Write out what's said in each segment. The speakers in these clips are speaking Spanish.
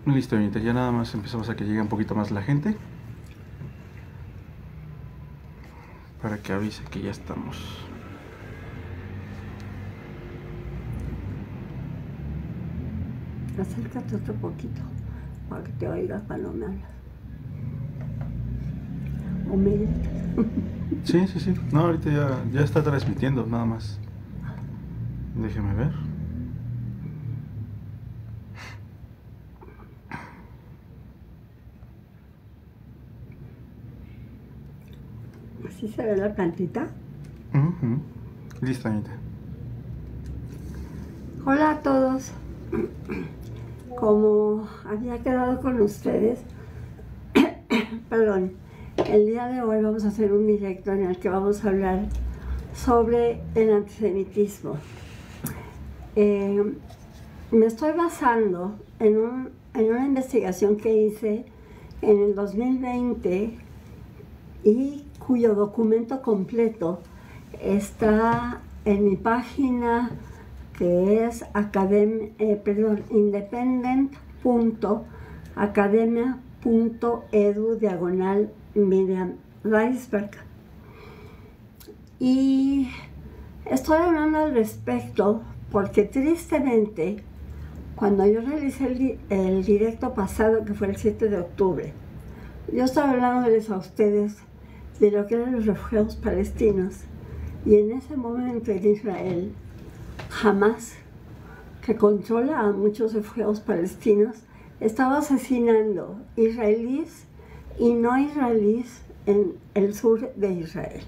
Listo, Anita, ya nada más empezamos a que llegue un poquito más la gente. Para que avise que ya estamos. Acércate otro poquito para que te oigas cuando me hablas. O me gritas. Sí. No, ahorita ya está transmitiendo, nada más. Déjeme ver. ¿Así se ve la plantita? Listo, Anita. Hola a todos. Como había quedado con ustedes, perdón, el día de hoy vamos a hacer un directo en el que vamos a hablar sobre el antisemitismo. Me estoy basando en una investigación que hice en el 2020 y cuyo documento completo está en mi página, que es independent.academia.edu/Miriam Weisberg. Y estoy hablando al respecto porque tristemente, cuando yo realicé el directo pasado, que fue el 7 de octubre, yo estaba hablándoles a ustedes de lo que eran los refugiados palestinos, y en ese momento en Israel, Hamas, que controla a muchos refugiados palestinos, estaba asesinando israelíes y no israelíes en el sur de Israel.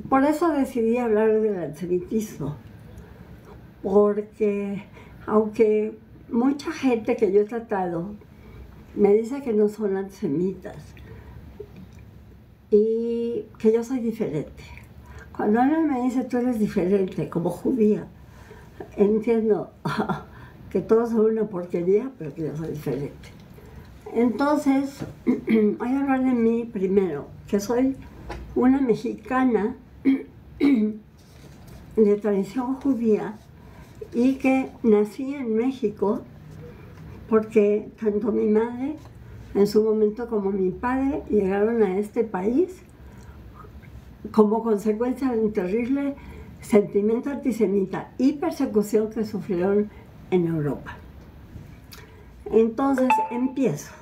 Por eso decidí hablar del antisemitismo, porque aunque mucha gente que yo he tratado me dice que no son antisemitas y que yo soy diferente. Cuando alguien me dice tú eres diferente como judía, entiendo que todos son una porquería, pero que yo soy diferente. Entonces, voy a hablar de mí primero, que soy una mexicana de tradición judía y que nací en México porque tanto mi madre en su momento como mi padre llegaron a este país como consecuencia de un terrible sentimiento antisemita y persecución que sufrieron en Europa. Entonces empiezo.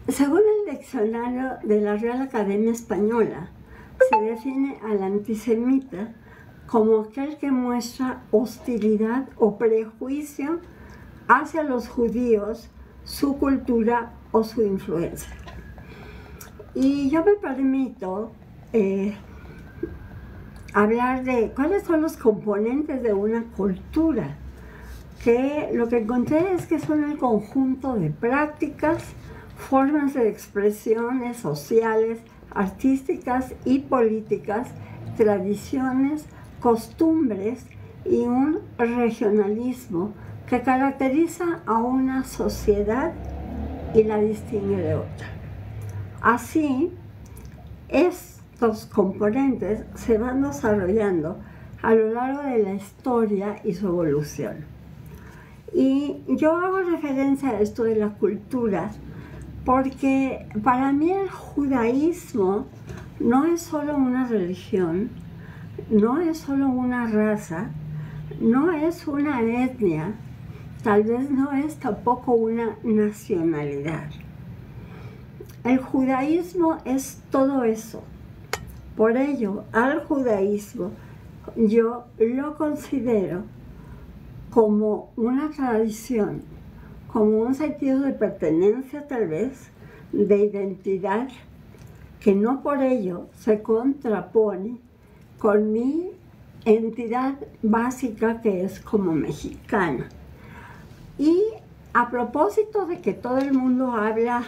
Según el diccionario de la Real Academia Española, se define al antisemita como aquel que muestra hostilidad o prejuicio hacia los judíos, su cultura o su influencia. Y yo me permito hablar de cuáles son los componentes de una cultura, que lo que encontré es que son el conjunto de prácticas, formas de expresiones sociales, artísticas y políticas, tradiciones, costumbres y un regionalismo que caracteriza a una sociedad y la distingue de otra. Así, estos componentes se van desarrollando a lo largo de la historia y su evolución. Y yo hago referencia a esto de la cultura porque para mí el judaísmo no es solo una religión, no es solo una raza, no es una etnia, tal vez no es tampoco una nacionalidad. El judaísmo es todo eso. Por ello, al judaísmo yo lo considero como una tradición, como un sentido de pertenencia tal vez, de identidad, que no por ello se contrapone con mi entidad básica que es como mexicana. Y a propósito de que todo el mundo habla,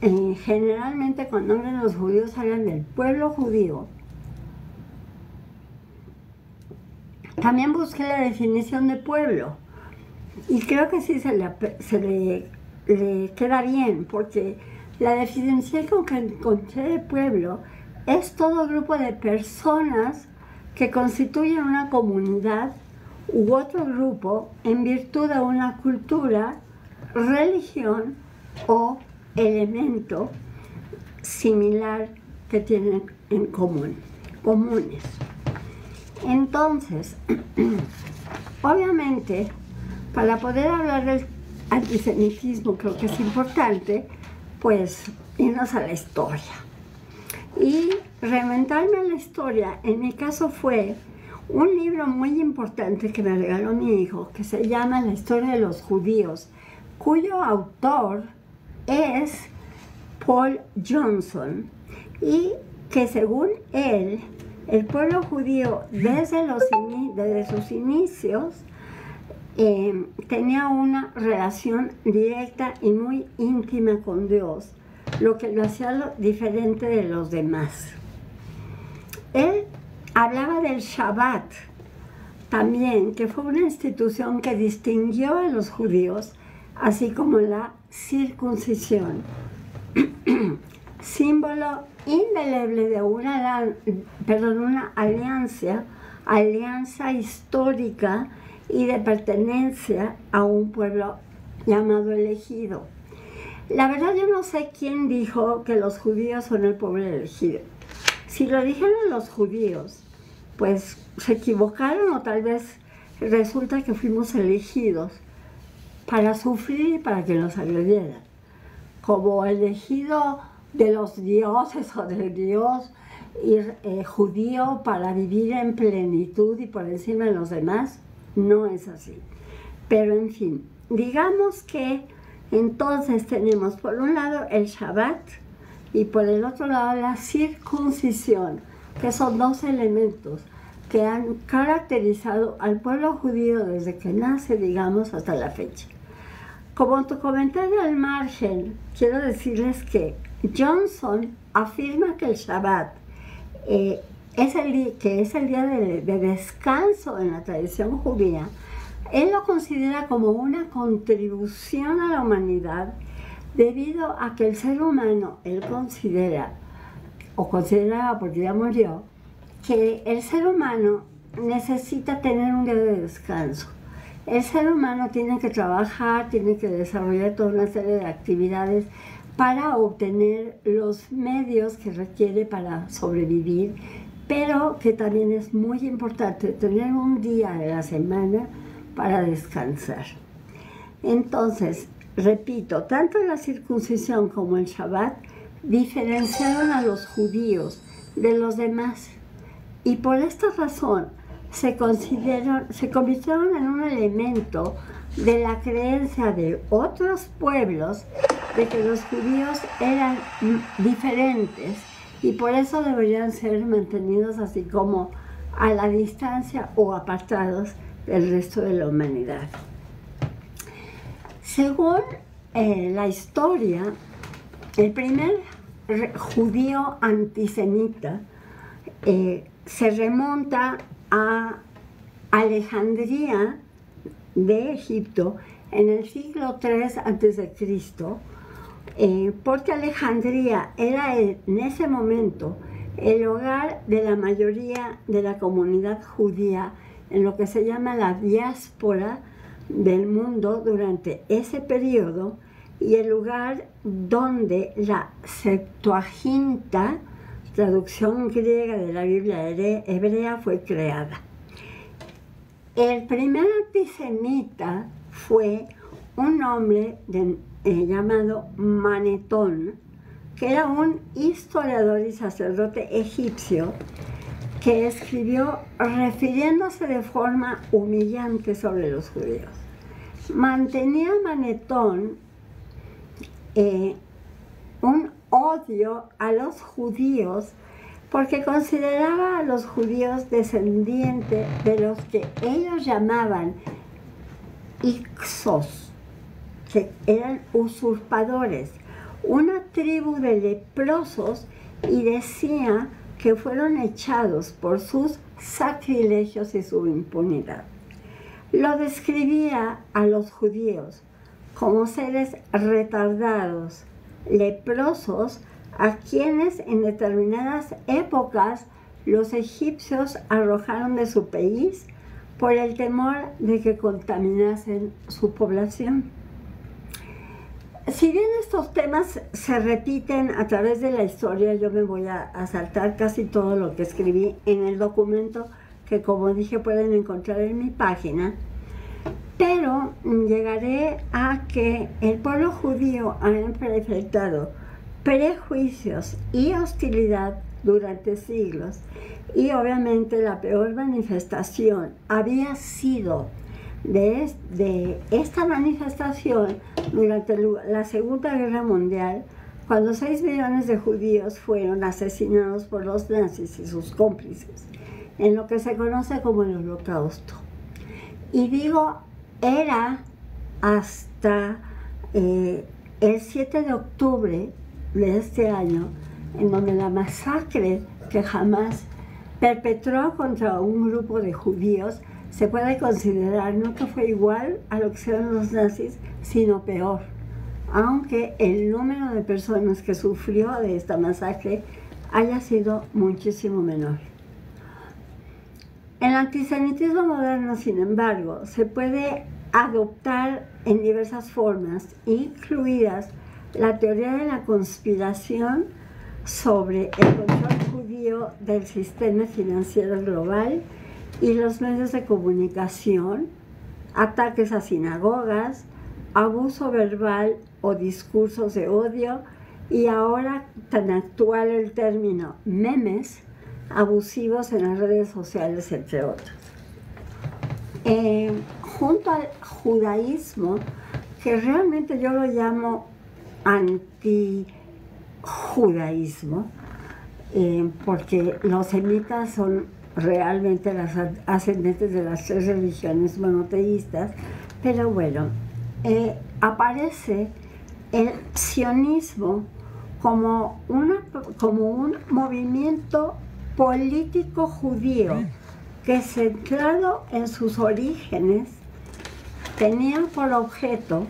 generalmente cuando hablan los judíos hablan del pueblo judío, también busqué la definición de pueblo y creo que sí se le queda bien, porque la definición que encontré de pueblo es todo grupo de personas que constituyen una comunidad u otro grupo en virtud de una cultura, religión o elemento similar que tienen en común, comunes. Entonces, obviamente, para poder hablar del antisemitismo, creo que es importante, pues, irnos a la historia. Y remontarme a la historia, en mi caso fue un libro muy importante que me regaló mi hijo, que se llama La historia de los judíos, cuyo autor es Paul Johnson, y que según él, el pueblo judío desde sus inicios tenía una relación directa y muy íntima con Dios, lo que lo hacía diferente de los demás. Él hablaba del Shabbat también, que fue una institución que distinguió a los judíos, así como la circuncisión, símbolo indeleble de una alianza histórica y de pertenencia a un pueblo llamado elegido. La verdad, yo no sé quién dijo que los judíos son el pueblo elegido. Si lo dijeron los judíos, pues se equivocaron, o tal vez resulta que fuimos elegidos para sufrir y para que nos agredieran. Como elegido de los dioses o del Dios judío para vivir en plenitud y por encima de los demás, no es así. Pero en fin, digamos que entonces tenemos por un lado el Shabbat y por el otro lado la circuncisión, que son dos elementos que han caracterizado al pueblo judío desde que nace, digamos, hasta la fecha. Como tu comentario al margen, quiero decirles que Johnson afirma que el Shabbat es el día de descanso en la tradición judía. Él lo considera como una contribución a la humanidad debido a que el ser humano, él considera, o consideraba porque ya murió, que el ser humano necesita tener un día de descanso. El ser humano tiene que trabajar, tiene que desarrollar toda una serie de actividades para obtener los medios que requiere para sobrevivir, pero que también es muy importante tener un día de la semana para descansar. Entonces, repito, tanto la circuncisión como el Shabbat diferenciaron a los judíos de los demás, y por esta razón se convirtieron en un elemento de la creencia de otros pueblos de que los judíos eran diferentes y por eso deberían ser mantenidos así como a la distancia o apartados del resto de la humanidad. Según la historia, el primer judío antisemita se remonta a Alejandría de Egipto en el siglo III a.C., porque Alejandría era en ese momento el hogar de la mayoría de la comunidad judía en lo que se llama la diáspora del mundo durante ese periodo, y el lugar donde la Septuaginta, traducción griega de la Biblia hebrea, fue creada. El primer antisemita fue un hombre llamado Manetón, que era un historiador y sacerdote egipcio que escribió refiriéndose de forma humillante sobre los judíos. Mantenía Manetón un odio a los judíos porque consideraba a los judíos descendientes de los que ellos llamaban Ixos, que eran usurpadores, una tribu de leprosos, y decía que fueron echados por sus sacrilegios y su impunidad. Lo describía a los judíos como seres retardados, leprosos, a quienes en determinadas épocas los egipcios arrojaron de su país por el temor de que contaminasen su población. si bien estos temas se repiten a través de la historia, yo me voy a saltar casi todo lo que escribí en el documento que, como dije, pueden encontrar en mi página, pero llegaré a que el pueblo judío ha enfrentado prejuicios y hostilidad durante siglos, y obviamente la peor manifestación había sido de esta manifestación durante la Segunda Guerra Mundial, cuando 6 millones de judíos fueron asesinados por los nazis y sus cómplices, en lo que se conoce como el Holocausto. Y digo, era hasta el 7 de octubre de este año, en donde la masacre que Hamás perpetró contra un grupo de judíos se puede considerar no que fue igual a lo que hicieron los nazis, sino peor, aunque el número de personas que sufrió de esta masacre haya sido muchísimo menor. El antisemitismo moderno, sin embargo, se puede adoptar en diversas formas, incluidas la teoría de la conspiración sobre el control judío del sistema financiero global y los medios de comunicación, ataques a sinagogas, abuso verbal o discursos de odio, y ahora tan actual el término memes abusivos en las redes sociales, entre otros. Junto al judaísmo, que realmente yo lo llamo antijudaísmo, porque los semitas son realmente las ascendentes de las 3 religiones monoteístas, pero bueno, aparece el sionismo como un movimiento político judío que, centrado en sus orígenes, tenía por objeto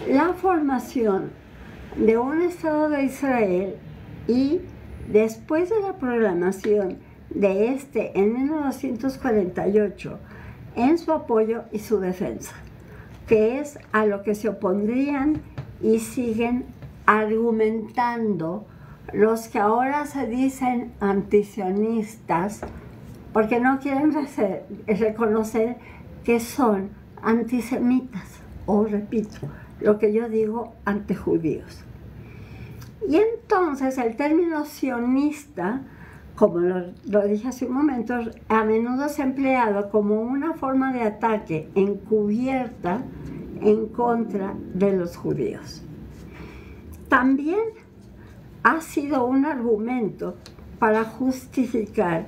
la formación de un Estado de Israel y, después de la proclamación de este en 1948, en su apoyo y su defensa, que es a lo que se opondrían y siguen argumentando los que ahora se dicen antisionistas, porque no quieren reconocer que son antisemitas, o repito, lo que yo digo, antijudíos. Y entonces el término sionista, como lo dije hace un momento, a menudo es empleado como una forma de ataque encubierta en contra de los judíos. También ha sido un argumento para justificar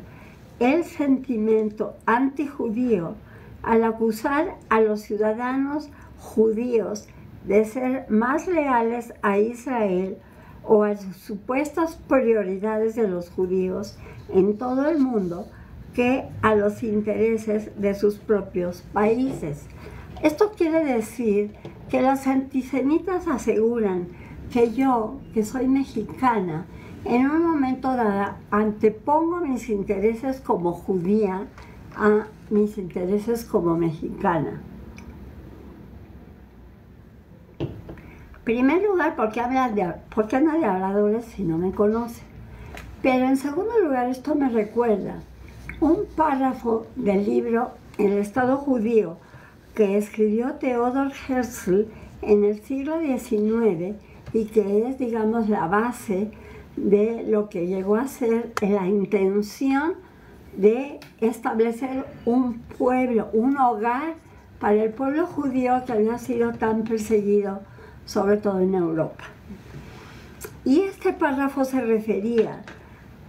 el sentimiento antijudío al acusar a los ciudadanos judíos de ser más leales a Israel o a sus supuestas prioridades de los judíos en todo el mundo que a los intereses de sus propios países. Esto quiere decir que los antisemitas aseguran que yo, que soy mexicana, en un momento dado antepongo mis intereses como judía a mis intereses como mexicana. En primer lugar, ¿por qué hablan de habladores si no me conocen? Pero en segundo lugar, esto me recuerda un párrafo del libro El Estado Judío que escribió Theodor Herzl en el siglo XIX y que es, digamos, la base de lo que llegó a ser la intención de establecer un pueblo, un hogar para el pueblo judío que había sido tan perseguido, sobre todo en Europa. Y este párrafo se refería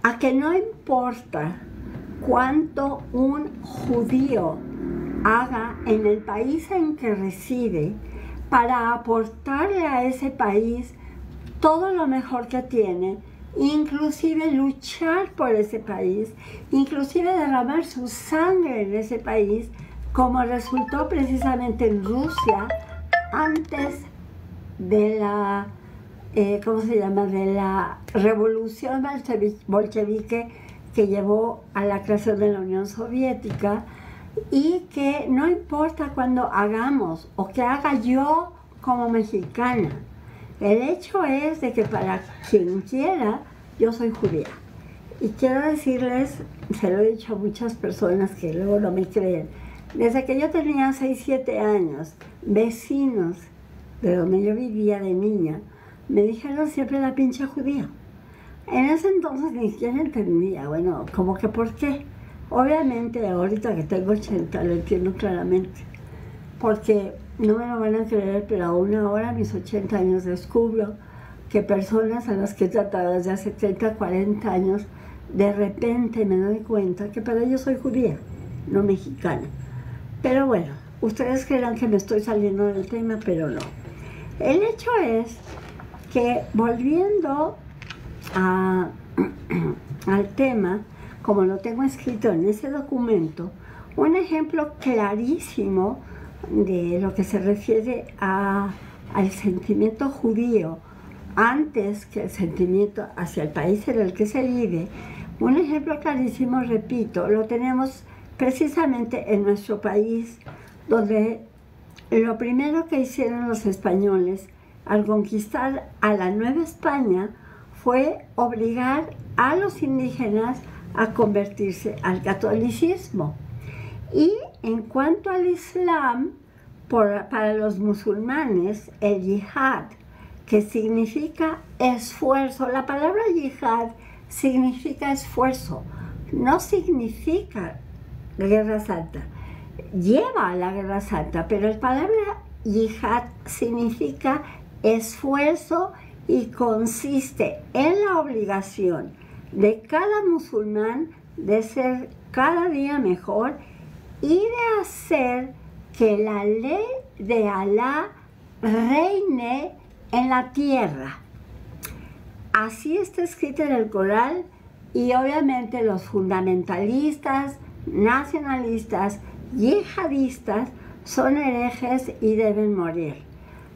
a que no importa cuánto un judío haga en el país en que reside para aportarle a ese país todo lo mejor que tiene, inclusive luchar por ese país, inclusive derramar su sangre en ese país, como resultó precisamente en Rusia antes de la, de la revolución bolchevique que llevó a la creación de la Unión Soviética, y que no importa cuando hagamos o que haga yo como mexicana, El hecho es de que para quien quiera, yo soy judía. Y quiero decirles, se lo he dicho a muchas personas que luego no me creen, desde que yo tenía 6, 7 años, vecinos de donde yo vivía de niña, me dijeron siempre la pinche judía. En ese entonces ni siquiera entendía, bueno, como que por qué. Obviamente ahorita que tengo 80 lo entiendo claramente, porque no me lo van a creer, pero aún ahora a mis 80 años descubro que personas a las que he tratado desde hace 30, 40 años, de repente me doy cuenta que para ellos soy judía, no mexicana. Pero bueno, ustedes creerán que me estoy saliendo del tema, pero no. El hecho es que volviendo al tema, como lo tengo escrito en ese documento, un ejemplo clarísimo de lo que se refiere al sentimiento judío antes que el sentimiento hacia el país en el que se vive, un ejemplo clarísimo, repito, lo tenemos precisamente en nuestro país, donde lo primero que hicieron los españoles al conquistar a la Nueva España fue obligar a los indígenas a convertirse al catolicismo. Y en cuanto al Islam, para los musulmanes, el yihad, que significa esfuerzo, la palabra yihad significa esfuerzo, no significa guerra santa. Lleva a la guerra santa, pero la palabra yihad significa esfuerzo y consiste en la obligación de cada musulmán de ser cada día mejor y de hacer que la ley de Alá reine en la tierra. Así está escrito en el Corán, y obviamente los fundamentalistas, nacionalistas, yihadistas son herejes y deben morir.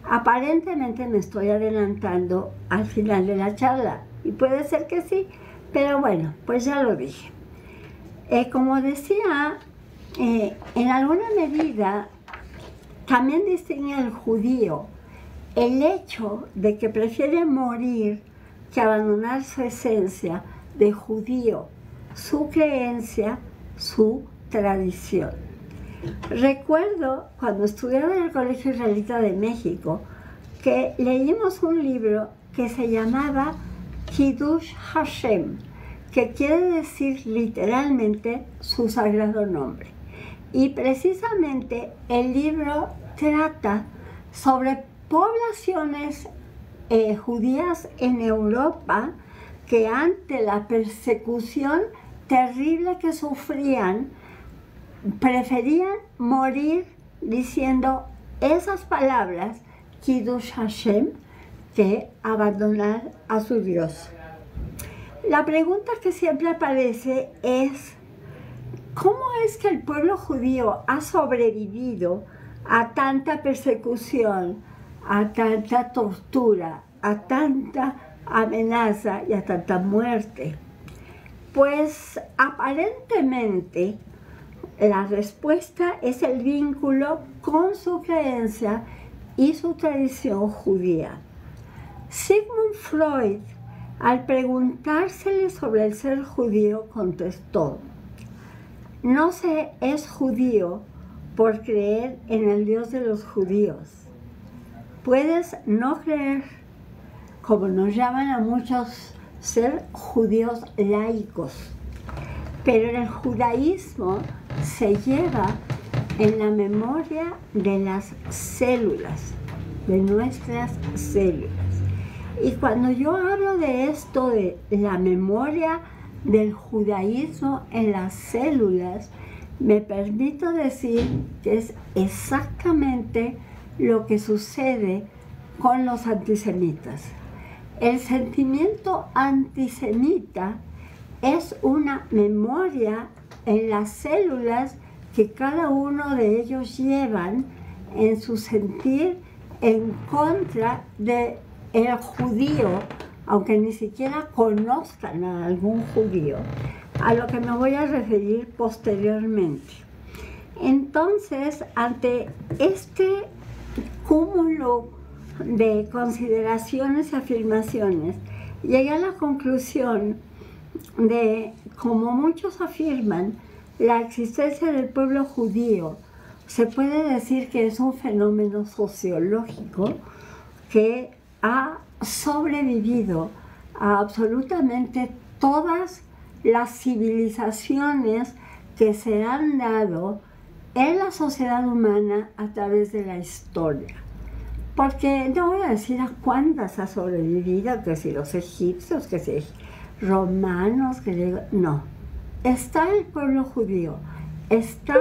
Aparentemente me estoy adelantando al final de la charla, y puede ser que sí, pero bueno, pues ya lo dije. Como decía, en alguna medida también distingue al judío el hecho de que prefiere morir que abandonar su esencia de judío, su creencia, su tradición. Recuerdo cuando estudiaba en el Colegio Israelita de México que leímos un libro que se llamaba Kiddush Hashem, que quiere decir literalmente su sagrado nombre. Y precisamente el libro trata sobre poblaciones judías en Europa que ante la persecución terrible que sufrían, preferían morir diciendo esas palabras, Kiddush Hashem, que abandonar a su Dios. La pregunta que siempre aparece es, ¿cómo es que el pueblo judío ha sobrevivido a tanta persecución, a tanta tortura, a tanta amenaza y a tanta muerte? Pues aparentemente la respuesta es el vínculo con su creencia y su tradición judía. Sigmund Freud, al preguntársele sobre el ser judío, contestó: no se es judío por creer en el Dios de los judíos. Puedes no creer, como nos llaman a muchos, ser judíos laicos, pero en el judaísmo se lleva en la memoria de las células, de nuestras células. Y cuando yo hablo de esto, de la memoria del judaísmo en las células, me permito decir que es exactamente lo que sucede con los antisemitas. El sentimiento antisemita es una memoria en las células que cada uno de ellos llevan en su sentir en contra del judío, aunque ni siquiera conozcan a algún judío, a lo que me voy a referir posteriormente. Entonces, ante este cúmulo de consideraciones y afirmaciones, llegué a la conclusión de, como muchos afirman, la existencia del pueblo judío se puede decir que es un fenómeno sociológico que ha sobrevivido a absolutamente todas las civilizaciones que se han dado en la sociedad humana a través de la historia. Porque no voy a decir a cuántas ha sobrevivido, que si los egipcios, que si romanos, griegos, no. Está el pueblo judío, está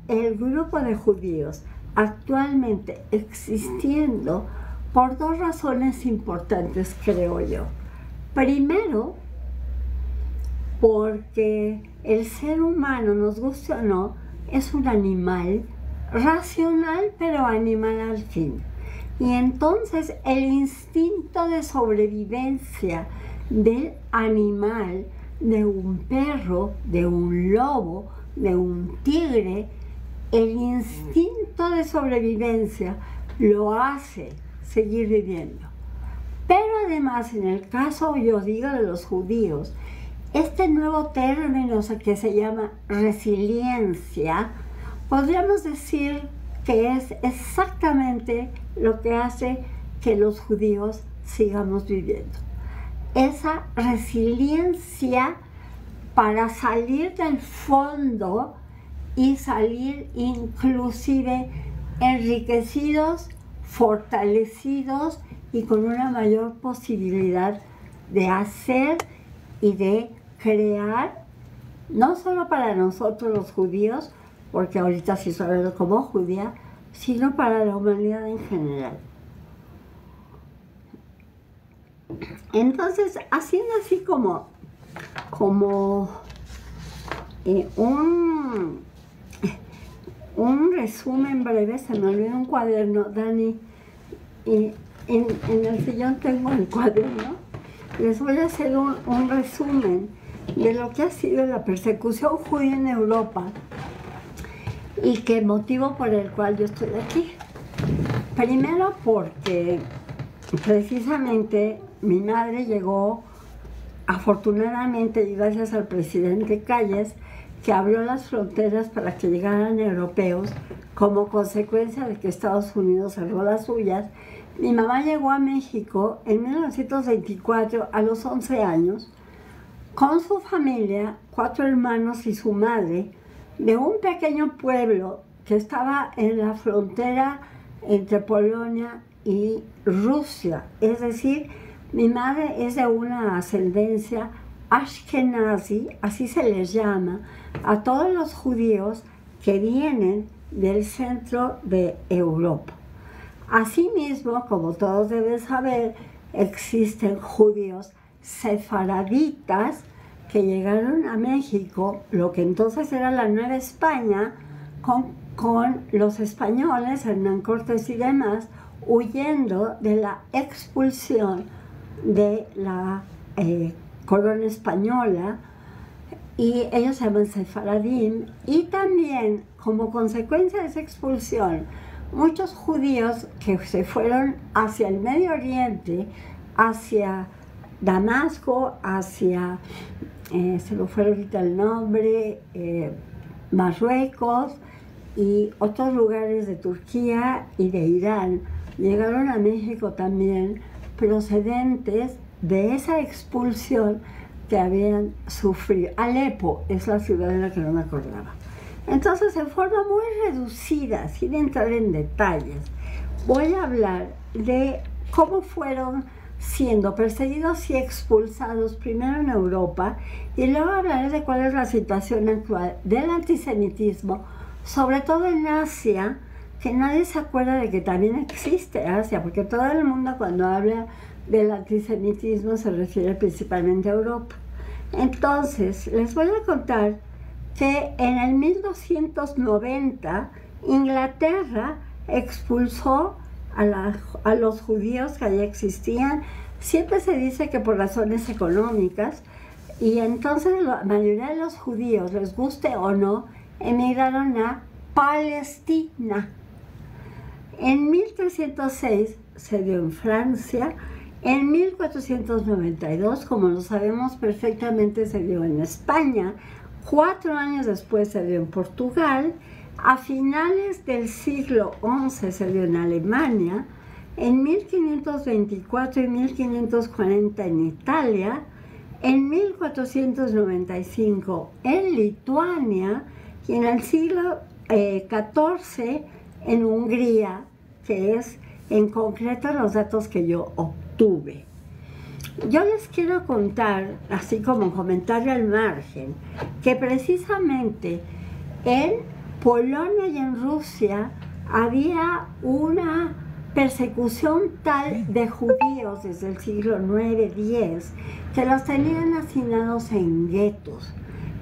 el grupo de judíos actualmente existiendo por dos razones importantes, creo yo. Primero, porque el ser humano, nos guste o no, es un animal racional, pero animal al fin. Y entonces el instinto de sobrevivencia del animal, de un perro, de un lobo, de un tigre, el instinto de sobrevivencia lo hace seguir viviendo. Pero además, en el caso, yo digo, de los judíos, este nuevo término que se llama resiliencia, podríamos decir que es exactamente lo que hace que los judíos sigamos viviendo. Esa resiliencia para salir del fondo y salir inclusive enriquecidos, fortalecidos y con una mayor posibilidad de hacer y de crear, no solo para nosotros los judíos, porque ahorita sí soy como judía, sino para la humanidad en general. Entonces, haciendo así como un resumen breve, se me olvidó un cuaderno, Dani, y en el sillón tengo el cuaderno. Les voy a hacer un resumen de lo que ha sido la persecución judía en Europa y que motivo por el cual yo estoy aquí. Primero porque precisamente mi madre llegó, afortunadamente y gracias al presidente Calles, que abrió las fronteras para que llegaran europeos como consecuencia de que Estados Unidos cerró las suyas. Mi mamá llegó a México en 1924 a los 11 años con su familia, 4 hermanos y su madre, de un pequeño pueblo que estaba en la frontera entre Polonia y Rusia. Es decir, mi madre es de una ascendencia ashkenazi, así se les llama a todos los judíos que vienen del centro de Europa. Asimismo, como todos deben saber, existen judíos sefaraditas que llegaron a México, lo que entonces era la Nueva España, con los españoles, Hernán Cortés y demás, huyendo de la expulsión de la corona española, y ellos se llaman sefaradim, y también como consecuencia de esa expulsión, muchos judíos que se fueron hacia el Medio Oriente, hacia Damasco, hacia, se me fue ahorita el nombre, Marruecos y otros lugares de Turquía y de Irán, llegaron a México también procedentes de esa expulsión que habían sufrido. Alepo es la ciudad de la que no me acordaba. Entonces, en forma muy reducida, sin entrar en detalles, voy a hablar de cómo fueron siendo perseguidos y expulsados primero en Europa, y luego hablaré de cuál es la situación actual del antisemitismo, sobre todo en Asia, que nadie se acuerda de que también existe Asia, porque todo el mundo cuando habla del antisemitismo se refiere principalmente a Europa. Entonces, les voy a contar que en el 1290 Inglaterra expulsó a los judíos que allí existían. Siempre se dice que por razones económicas, y entonces la mayoría de los judíos, les guste o no, emigraron a Palestina. En 1306 se dio en Francia. En 1492, como lo sabemos perfectamente, se dio en España. 4 años después se dio en Portugal. A finales del siglo XI se dio en Alemania. En 1524 y 1540 en Italia. En 1495 en Lituania. Y en el siglo XIV en Hungría, que es en concreto los datos que yo obtuve. Yo les quiero contar, así como comentario al margen, que precisamente en Polonia y en Rusia había una persecución tal de judíos desde el siglo IX-X que los tenían hacinados en guetos.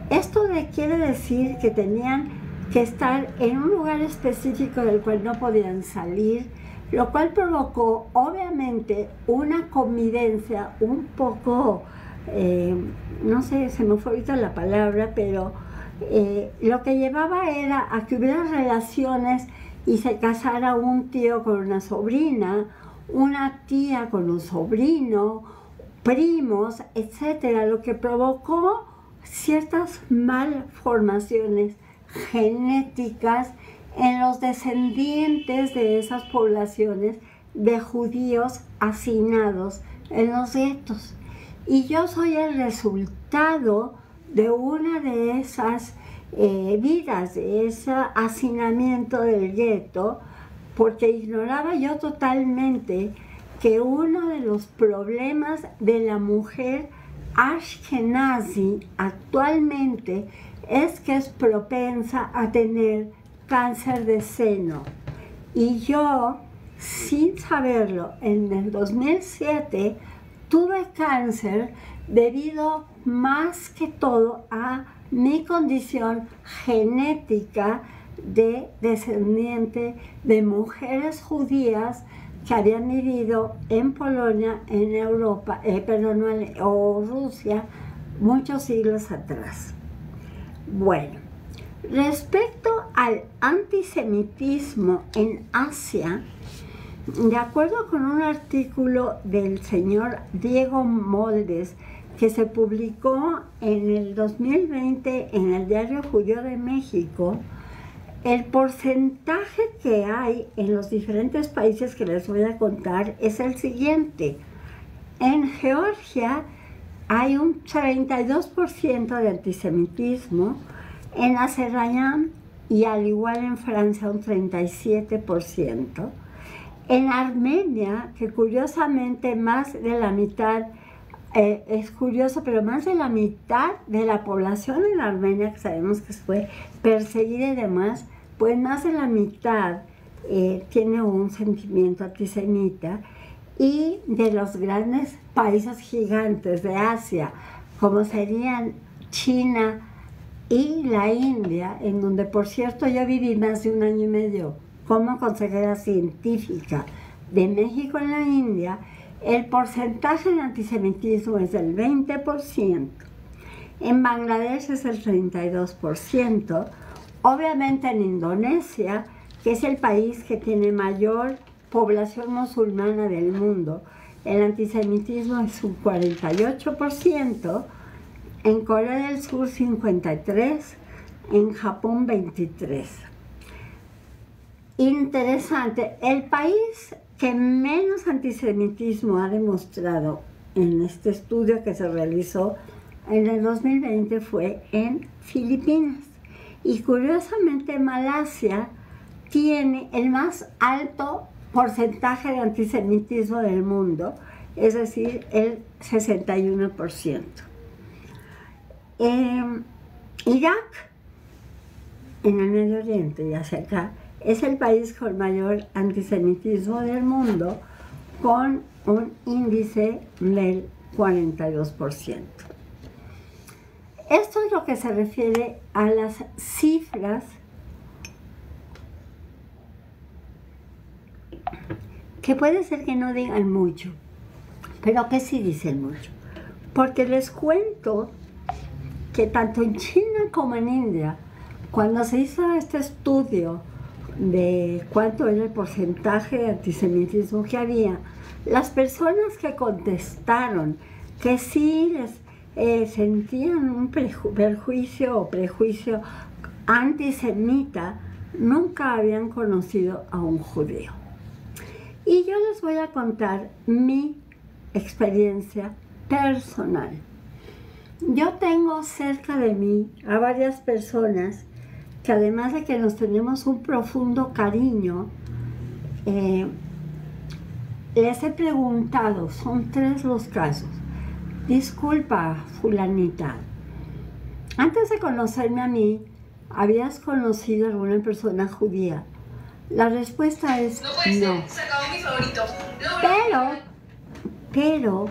Esto quiere decir que tenían que estar en un lugar específico del cual no podían salir, lo cual provocó obviamente una convivencia un poco, no sé, se me fue ahorita la palabra, pero lo que llevaba era a que hubiera relaciones y se casara un tío con una sobrina, una tía con un sobrino, primos, etcétera, lo que provocó ciertas malformaciones genéticas en los descendientes de esas poblaciones de judíos hacinados en los guetos. Y yo soy el resultado de una de esas vidas, de ese hacinamiento del gueto, porque ignoraba yo totalmente que uno de los problemas de la mujer ashkenazi actualmente es que es propensa a tener cáncer de seno. Y yo, sin saberlo, en el 2007 tuve cáncer debido más que todo a mi condición genética de descendiente de mujeres judías que habían vivido en Polonia, en Europa, o Rusia, muchos siglos atrás. Bueno, respecto al antisemitismo en Asia, de acuerdo con un artículo del señor Diego Moldes que se publicó en el 2020 en el Diario Judío de México, el porcentaje que hay en los diferentes países que les voy a contar es el siguiente. En Georgia hay un 32% de antisemitismo, en Azerbaiyán y al igual en Francia un 37%. En Armenia, que curiosamente más de la mitad, es curioso, pero más de la mitad de la población en Armenia, que sabemos que fue perseguida y demás, pues más de la mitad tiene un sentimiento antisemita. Y de los grandes países gigantes de Asia, como serían China y la India, en donde por cierto yo viví más de 1 año y medio como consejera científica de México en la India, el porcentaje de antisemitismo es del 20%. En Bangladesh es el 32%. Obviamente en Indonesia, que es el país que tiene mayor población musulmana del mundo, el antisemitismo es un 48%, en Corea del Sur 53%, en Japón 23%. Interesante, el país que menos antisemitismo ha demostrado en este estudio que se realizó en el 2020 fue en Filipinas. Y curiosamente Malasia tiene el más alto porcentaje de antisemitismo del mundo, es decir, el 61%. Irak, en el Medio Oriente y hacia acá, es el país con mayor antisemitismo del mundo, con un índice del 42%. Esto es lo que se refiere a las cifras que puede ser que no digan mucho, pero que sí dicen mucho. Porque les cuento que tanto en China como en India, cuando se hizo este estudio de cuánto era el porcentaje de antisemitismo que había, las personas que contestaron que sí les sentían un perjuicio o prejuicio antisemita, nunca habían conocido a un judío. Y yo les voy a contar mi experiencia personal. Yo tengo cerca de mí a varias personas que, además de que nos tenemos un profundo cariño, les he preguntado, son 3 los casos: disculpa, fulanita, antes de conocerme a mí, ¿habías conocido a alguna persona judía? La respuesta es no. Se acabó mi favorito. Pero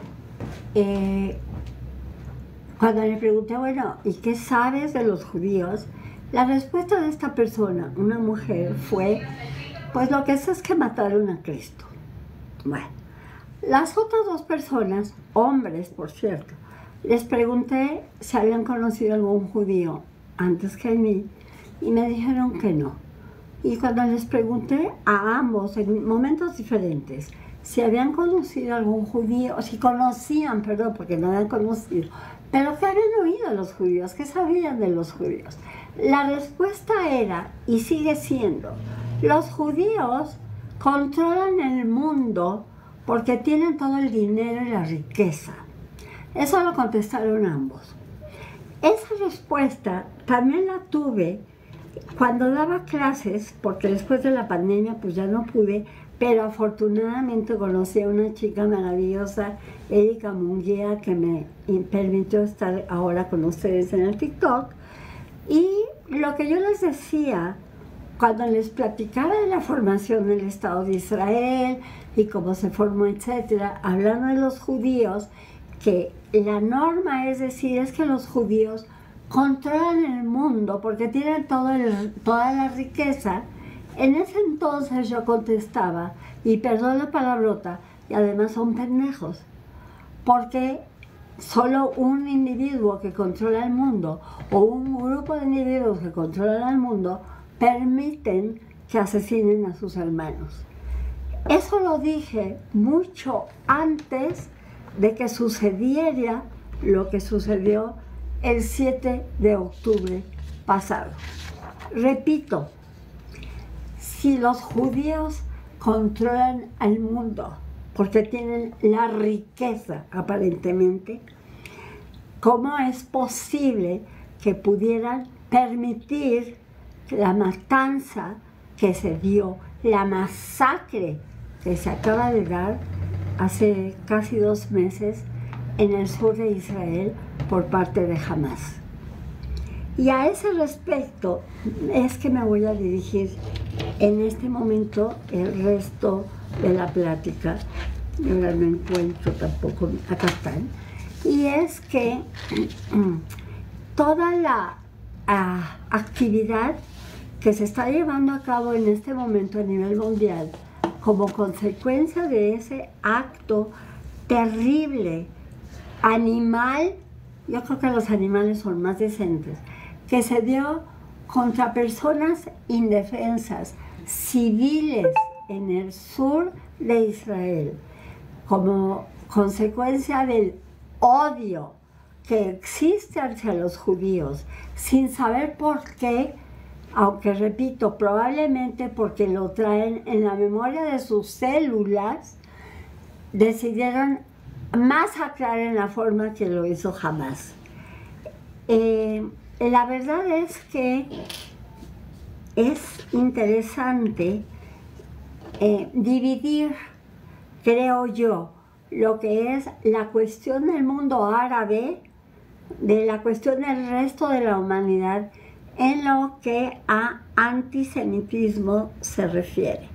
cuando le pregunté, bueno, ¿y qué sabes de los judíos? La respuesta de esta persona, una mujer, fue, pues lo que sé es que mataron a Cristo. Bueno, las otras 2 personas, hombres por cierto, les pregunté si habían conocido algún judío antes que a mí y me dijeron que no. Y cuando les pregunté a ambos en momentos diferentes si habían conocido algún judío, o si conocían, perdón, porque no habían conocido, pero que habían oído de los judíos, que sabían de los judíos, la respuesta era, y sigue siendo, los judíos controlan el mundo porque tienen todo el dinero y la riqueza. Eso lo contestaron ambos. Esa respuesta también la tuve cuando daba clases, porque después de la pandemia pues ya no pude, pero afortunadamente conocí a una chica maravillosa, Erika Munguía, que me permitió estar ahora con ustedes en el TikTok. Y lo que yo les decía, cuando les platicaba de la formación del Estado de Israel y cómo se formó, etcétera, hablando de los judíos, que la norma es decir, es que los judíos controlan el mundo porque tienen toda la riqueza. En ese entonces yo contestaba, y perdón la palabrota, y además son pendejos, porque solo un individuo que controla el mundo o un grupo de individuos que controlan el mundo permiten que asesinen a sus hermanos. Eso lo dije mucho antes de que sucediera lo que sucedió el 7 de octubre pasado. Repito, si los judíos controlan al mundo porque tienen la riqueza aparentemente, ¿cómo es posible que pudieran permitir la matanza que se dio, la masacre que se acaba de dar hace casi 2 meses en el sur de Israel por parte de Hamas? Y a ese respecto es que me voy a dirigir en este momento el resto de la plática. Yo ahora no encuentro tampoco, acá están. Y es que toda la actividad que se está llevando a cabo en este momento a nivel mundial como consecuencia de ese acto terrible, animal, yo creo que los animales son más decentes, que se dio contra personas indefensas, civiles en el sur de Israel, como consecuencia del odio que existe hacia los judíos, sin saber por qué, aunque repito, probablemente porque lo traen en la memoria de sus células, decidieron masacrar en la forma que lo hizo Hamas. La verdad es que es interesante dividir, creo yo, lo que es la cuestión del mundo árabe de la cuestión del resto de la humanidad en lo que a antisemitismo se refiere.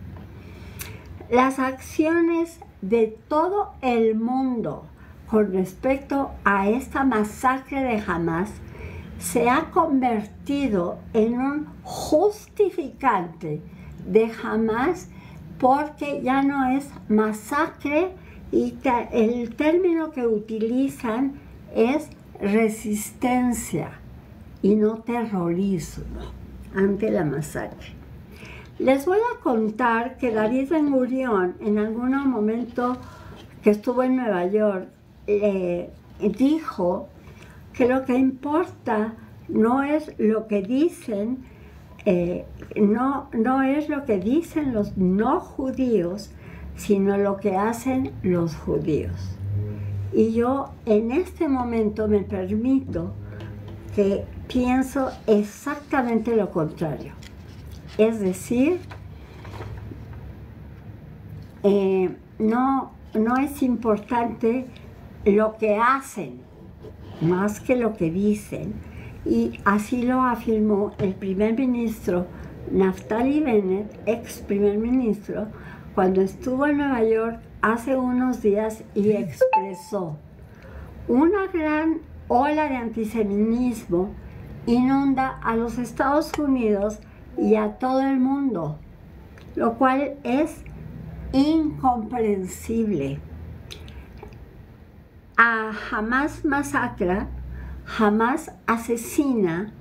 Las acciones de todo el mundo con respecto a esta masacre de Hamas se ha convertido en un justificante de Hamas, porque ya no es masacre y el término que utilizan es resistencia y no terrorismo ante la masacre. Les voy a contar que David Ben Gurión, en algún momento que estuvo en Nueva York, dijo que lo que importa no es lo que dicen, no es lo que dicen los no judíos, sino lo que hacen los judíos. Y yo en este momento me permito que pienso exactamente lo contrario. Es decir, no es importante lo que hacen, más que lo que dicen. Y así lo afirmó el primer ministro Naftali Bennett, ex primer ministro, cuando estuvo en Nueva York hace unos días y expresó: una gran ola de antisemitismo inunda a los Estados Unidos y a todo el mundo, lo cual es incomprensible. A Hamas masacra, Hamas asesina,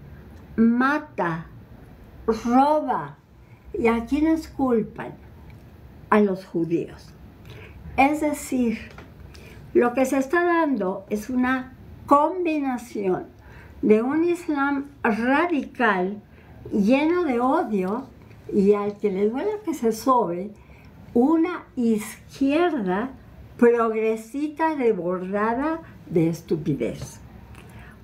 mata, roba. ¿Y a quiénes culpan? A los judíos. Es decir, lo que se está dando es una combinación de un Islam radical lleno de odio y, al que le duele que se sobe, una izquierda progresista desbordada de estupidez.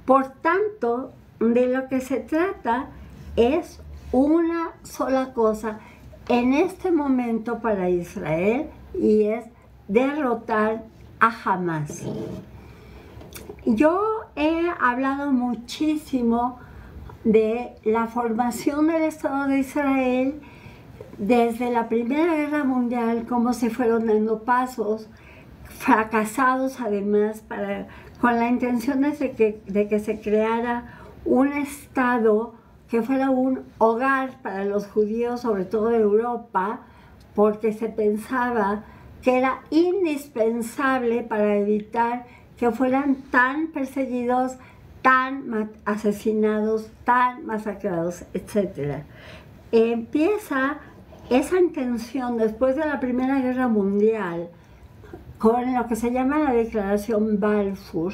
Por tanto, de lo que se trata es una sola cosa en este momento para Israel, y es derrotar a Hamas. Yo he hablado muchísimo de la formación del Estado de Israel desde la Primera Guerra Mundial, cómo se fueron dando pasos, fracasados además, con la intención de que se creara un Estado que fuera un hogar para los judíos, sobre todo de Europa, porque se pensaba que era indispensable para evitar que fueran tan perseguidos, tan asesinados, tan masacrados, etc. Empieza esa intención después de la Primera Guerra Mundial con lo que se llama la Declaración Balfour,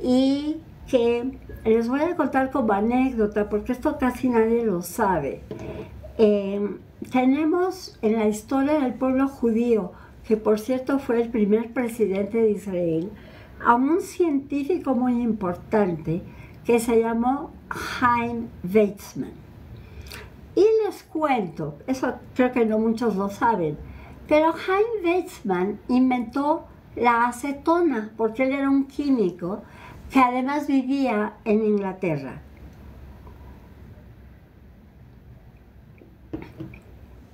y que les voy a contar como anécdota, porque esto casi nadie lo sabe. Tenemos en la historia del pueblo judío, que por cierto fue el primer presidente de Israel, a un científico muy importante que se llamó Chaim Weizmann. Y les cuento, eso creo que no muchos lo saben, pero Chaim Weizmann inventó la acetona, porque él era un químico que además vivía en Inglaterra.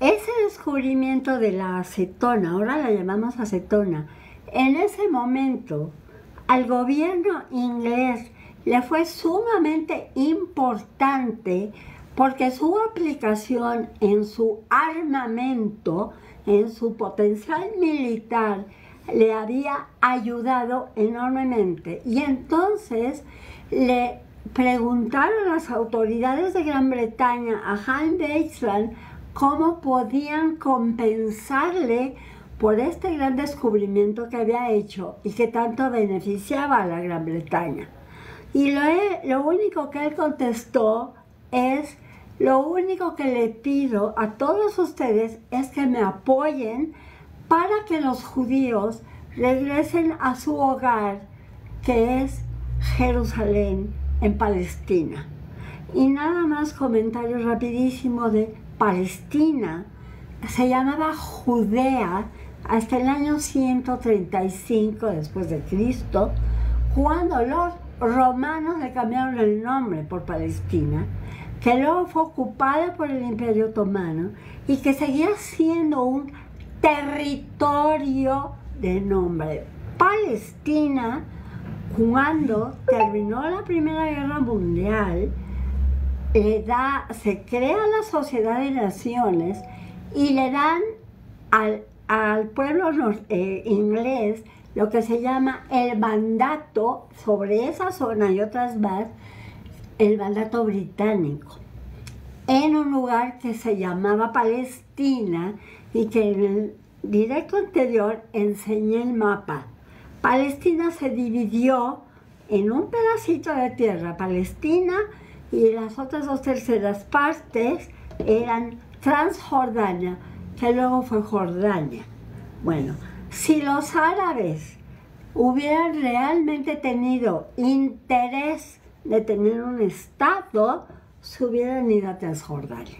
Ese descubrimiento de la acetona, ahora la llamamos acetona, en ese momento al gobierno inglés le fue sumamente importante, porque su aplicación en su armamento, en su potencial militar, le había ayudado enormemente. Y entonces le preguntaron a las autoridades de Gran Bretaña a Chaim Weizmann cómo podían compensarle por este gran descubrimiento que había hecho y que tanto beneficiaba a la Gran Bretaña. Y lo único que él contestó es: lo único que le pido a todos ustedes es que me apoyen para que los judíos regresen a su hogar, que es Jerusalén, en Palestina. Y nada más comentario rapidísimo de Palestina. Se llamaba Judea hasta el año 135 después de Cristo, cuando los romanos le cambiaron el nombre por Palestina, que luego fue ocupada por el Imperio Otomano y que seguía siendo un territorio de nombre Palestina. Cuando terminó la Primera Guerra Mundial, se crea la Sociedad de Naciones y le dan al pueblo inglés lo que se llama el mandato sobre esa zona y otras más, el mandato británico. en un lugar que se llamaba Palestina y que en el directo anterior enseñé el mapa. Palestina se dividió en un pedacito de tierra, Palestina, y las otras 2/3 partes eran Transjordania, que luego fue Jordania. Bueno, si los árabes hubieran realmente tenido interés de tener un estado, se hubieran ido a Transjordania.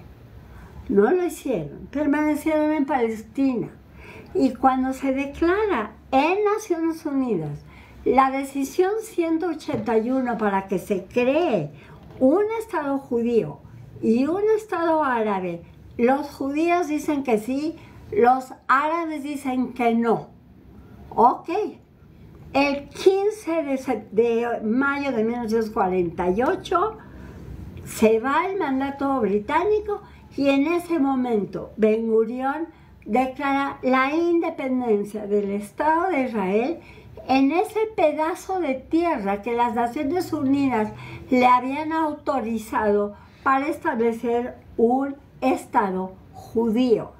No lo hicieron, permanecieron en Palestina. Y cuando se declara en Naciones Unidas la decisión 181 para que se cree un Estado judío y un Estado árabe, los judíos dicen que sí, los árabes dicen que no. Ok. El 15 de mayo de 1948 se va el mandato británico y en ese momento Ben Gurión declara la independencia del Estado de Israel en ese pedazo de tierra que las Naciones Unidas le habían autorizado para establecer un Estado judío.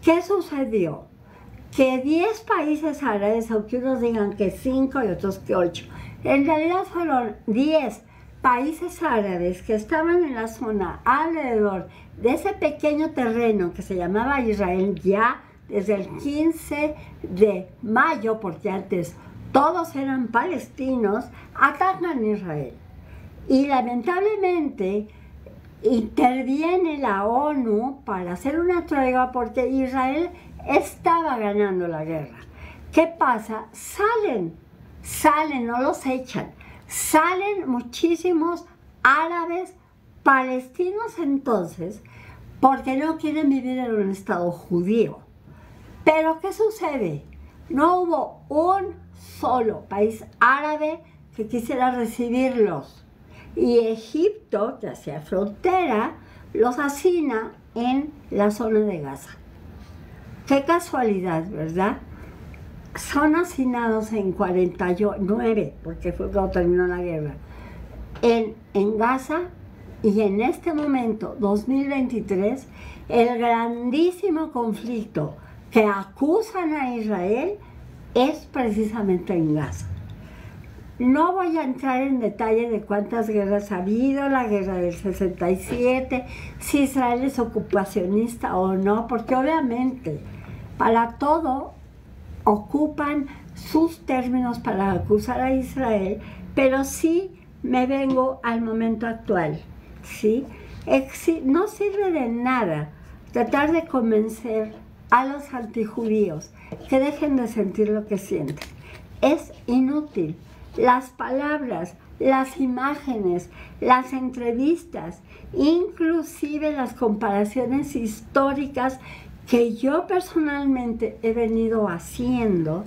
¿Qué sucedió? Que 10 países árabes, aunque unos digan que 5 y otros que 8, en realidad fueron 10 países árabes que estaban en la zona alrededor de ese pequeño terreno que se llamaba Israel ya desde el 15 de mayo, porque antes todos eran palestinos, atacan Israel. Y lamentablemente interviene la ONU para hacer una tregua porque Israel estaba ganando la guerra. ¿Qué pasa? Salen, no los echan, salen muchísimos árabes palestinos entonces porque no quieren vivir en un estado judío. Pero ¿qué sucede? No hubo un solo país árabe que quisiera recibirlos. Y Egipto, que hacía frontera, los hacina en la zona de Gaza. Qué casualidad, ¿verdad? Son hacinados en 49, porque fue cuando terminó la guerra, en Gaza, y en este momento, 2023, el grandísimo conflicto que acusan a Israel es precisamente en Gaza. No voy a entrar en detalle de cuántas guerras ha habido, la guerra del 67, si Israel es ocupacionista o no, porque obviamente para todo ocupan sus términos para acusar a Israel, pero sí me vengo al momento actual, ¿sí? No sirve de nada tratar de convencer a los antijudíos que dejen de sentir lo que sienten. Es inútil. Las palabras, las imágenes, las entrevistas, inclusive las comparaciones históricas que yo personalmente he venido haciendo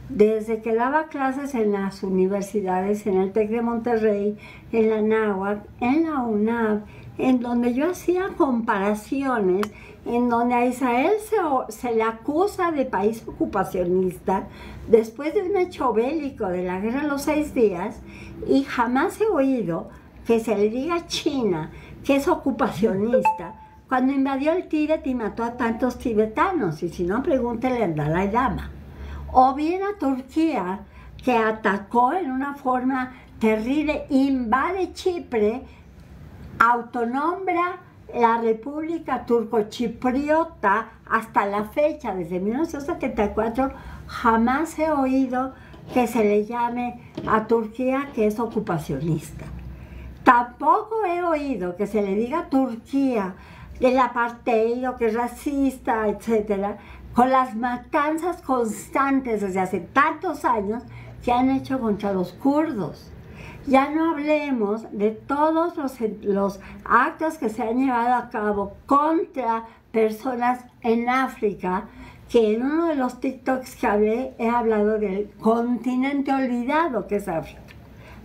desde que daba clases en las universidades, en el TEC de Monterrey, en la Anáhuac, en la UNAV, en donde yo hacía comparaciones, en donde a Israel se le acusa de país ocupacionista después de un hecho bélico de la Guerra de los 6 días, y jamás he oído que se le diga a China que es ocupacionista cuando invadió el Tíbet y mató a tantos tibetanos, y si no, pregúntele al Dalai Lama. O bien a Turquía, que atacó en una forma terrible, invade Chipre, autonombra la República Turcochipriota hasta la fecha, desde 1974, jamás he oído que se le llame a Turquía que es ocupacionista. Tampoco he oído que se le diga a Turquía del apartheid o que es racista, etcétera, con las matanzas constantes desde hace tantos años que han hecho contra los kurdos. Ya no hablemos de todos los actos que se han llevado a cabo contra personas en África, que en uno de los TikToks que hablé he hablado del continente olvidado que es África.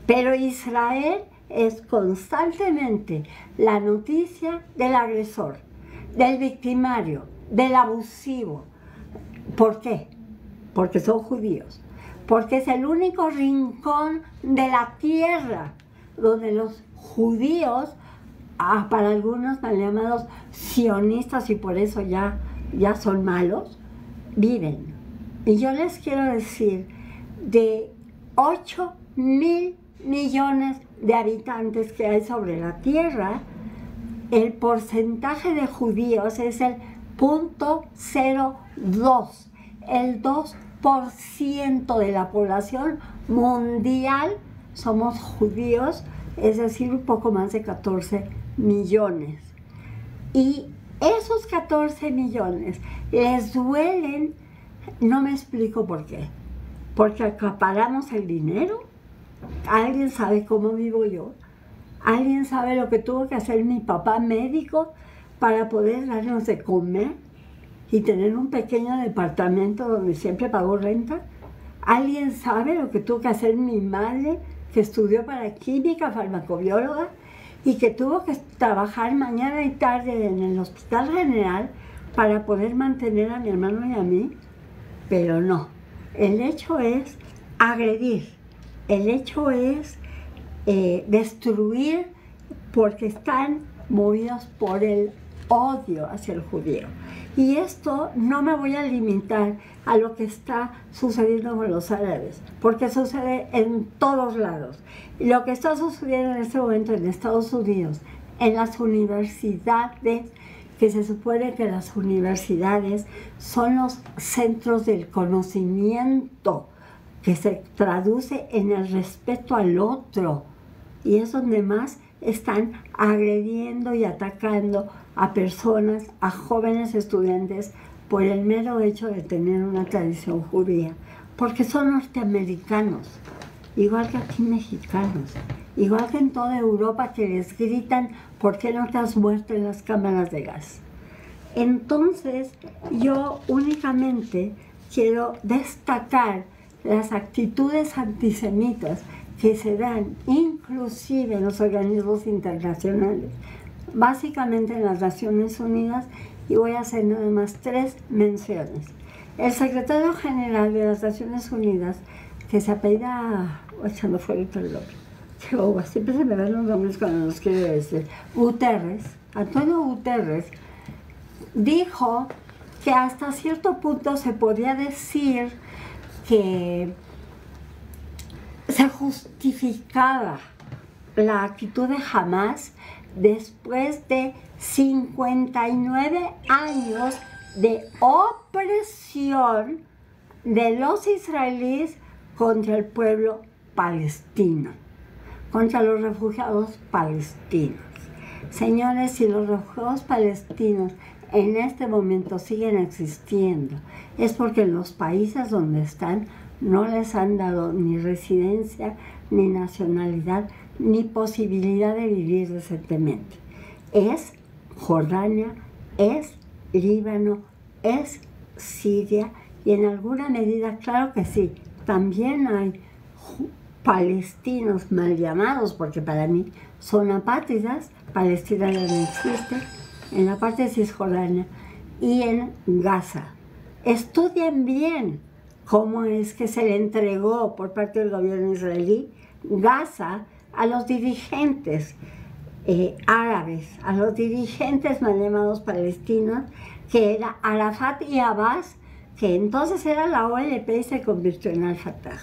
Pero Israel es constantemente la noticia del agresor, del victimario, del abusivo. ¿Por qué? Porque son judíos. Porque es el único rincón de la tierra donde los judíos para algunos mal llamados sionistas y por eso ya son malos, viven. Y yo les quiero decir, de 8.000 millones de habitantes que hay sobre la Tierra, el porcentaje de judíos es el 0.02, el 2% de la población mundial somos judíos, es decir, un poco más de 14 millones. Y esos 14 millones les duelen, no me explico por qué, porque acaparamos el dinero. ¿Alguien sabe cómo vivo yo? ¿Alguien sabe lo que tuvo que hacer mi papá médico para poder darnos de comer y tener un pequeño departamento donde siempre pagó renta? ¿Alguien sabe lo que tuvo que hacer mi madre, que estudió para química, farmacobióloga, y que tuvo que trabajar mañana y tarde en el Hospital General para poder mantener a mi hermano y a mí? Pero no, el hecho es agredir, el hecho es destruir, porque están movidos por el odio hacia el judío. Y esto no me voy a limitar a lo que está sucediendo con los árabes, porque sucede en todos lados. Lo que está sucediendo en este momento en Estados Unidos, en las universidades, que se supone que las universidades son los centros del conocimiento, que se traduce en el respeto al otro, y es donde más están agrediendo y atacando a personas, a jóvenes estudiantes, por el mero hecho de tener una tradición judía, porque son norteamericanos, igual que aquí mexicanos, igual que en toda Europa, que les gritan: ¿por qué no te has muerto en las cámaras de gas? Entonces, yo únicamente quiero destacar las actitudes antisemitas que se dan inclusive en los organismos internacionales, básicamente en las Naciones Unidas, y voy a hacer nada más 3 menciones. El secretario general de las Naciones Unidas, que se apellida, se me fue el nombre, siempre se me dan los nombres cuando los quiero decir, Guterres, Antonio Guterres, dijo que hasta cierto punto se podía decir que se justificaba la actitud de Hamás después de 59 años de opresión de los israelíes contra el pueblo palestino, contra los refugiados palestinos. Señores, si los refugiados palestinos en este momento siguen existiendo, es porque en los países donde están no les han dado ni residencia, ni nacionalidad, ni posibilidad de vivir decentemente. Es Jordania, es Líbano, es Siria, y en alguna medida, claro que sí, también hay palestinos mal llamados, porque para mí son apátridas. Palestina ya no existe, en la parte de Cisjordania y en Gaza. Estudien bien cómo es que se le entregó por parte del gobierno israelí Gaza a los dirigentes árabes, a los dirigentes mal llamados palestinos, que era Arafat y Abbas, que entonces era la OLP y se convirtió en Al-Fatah.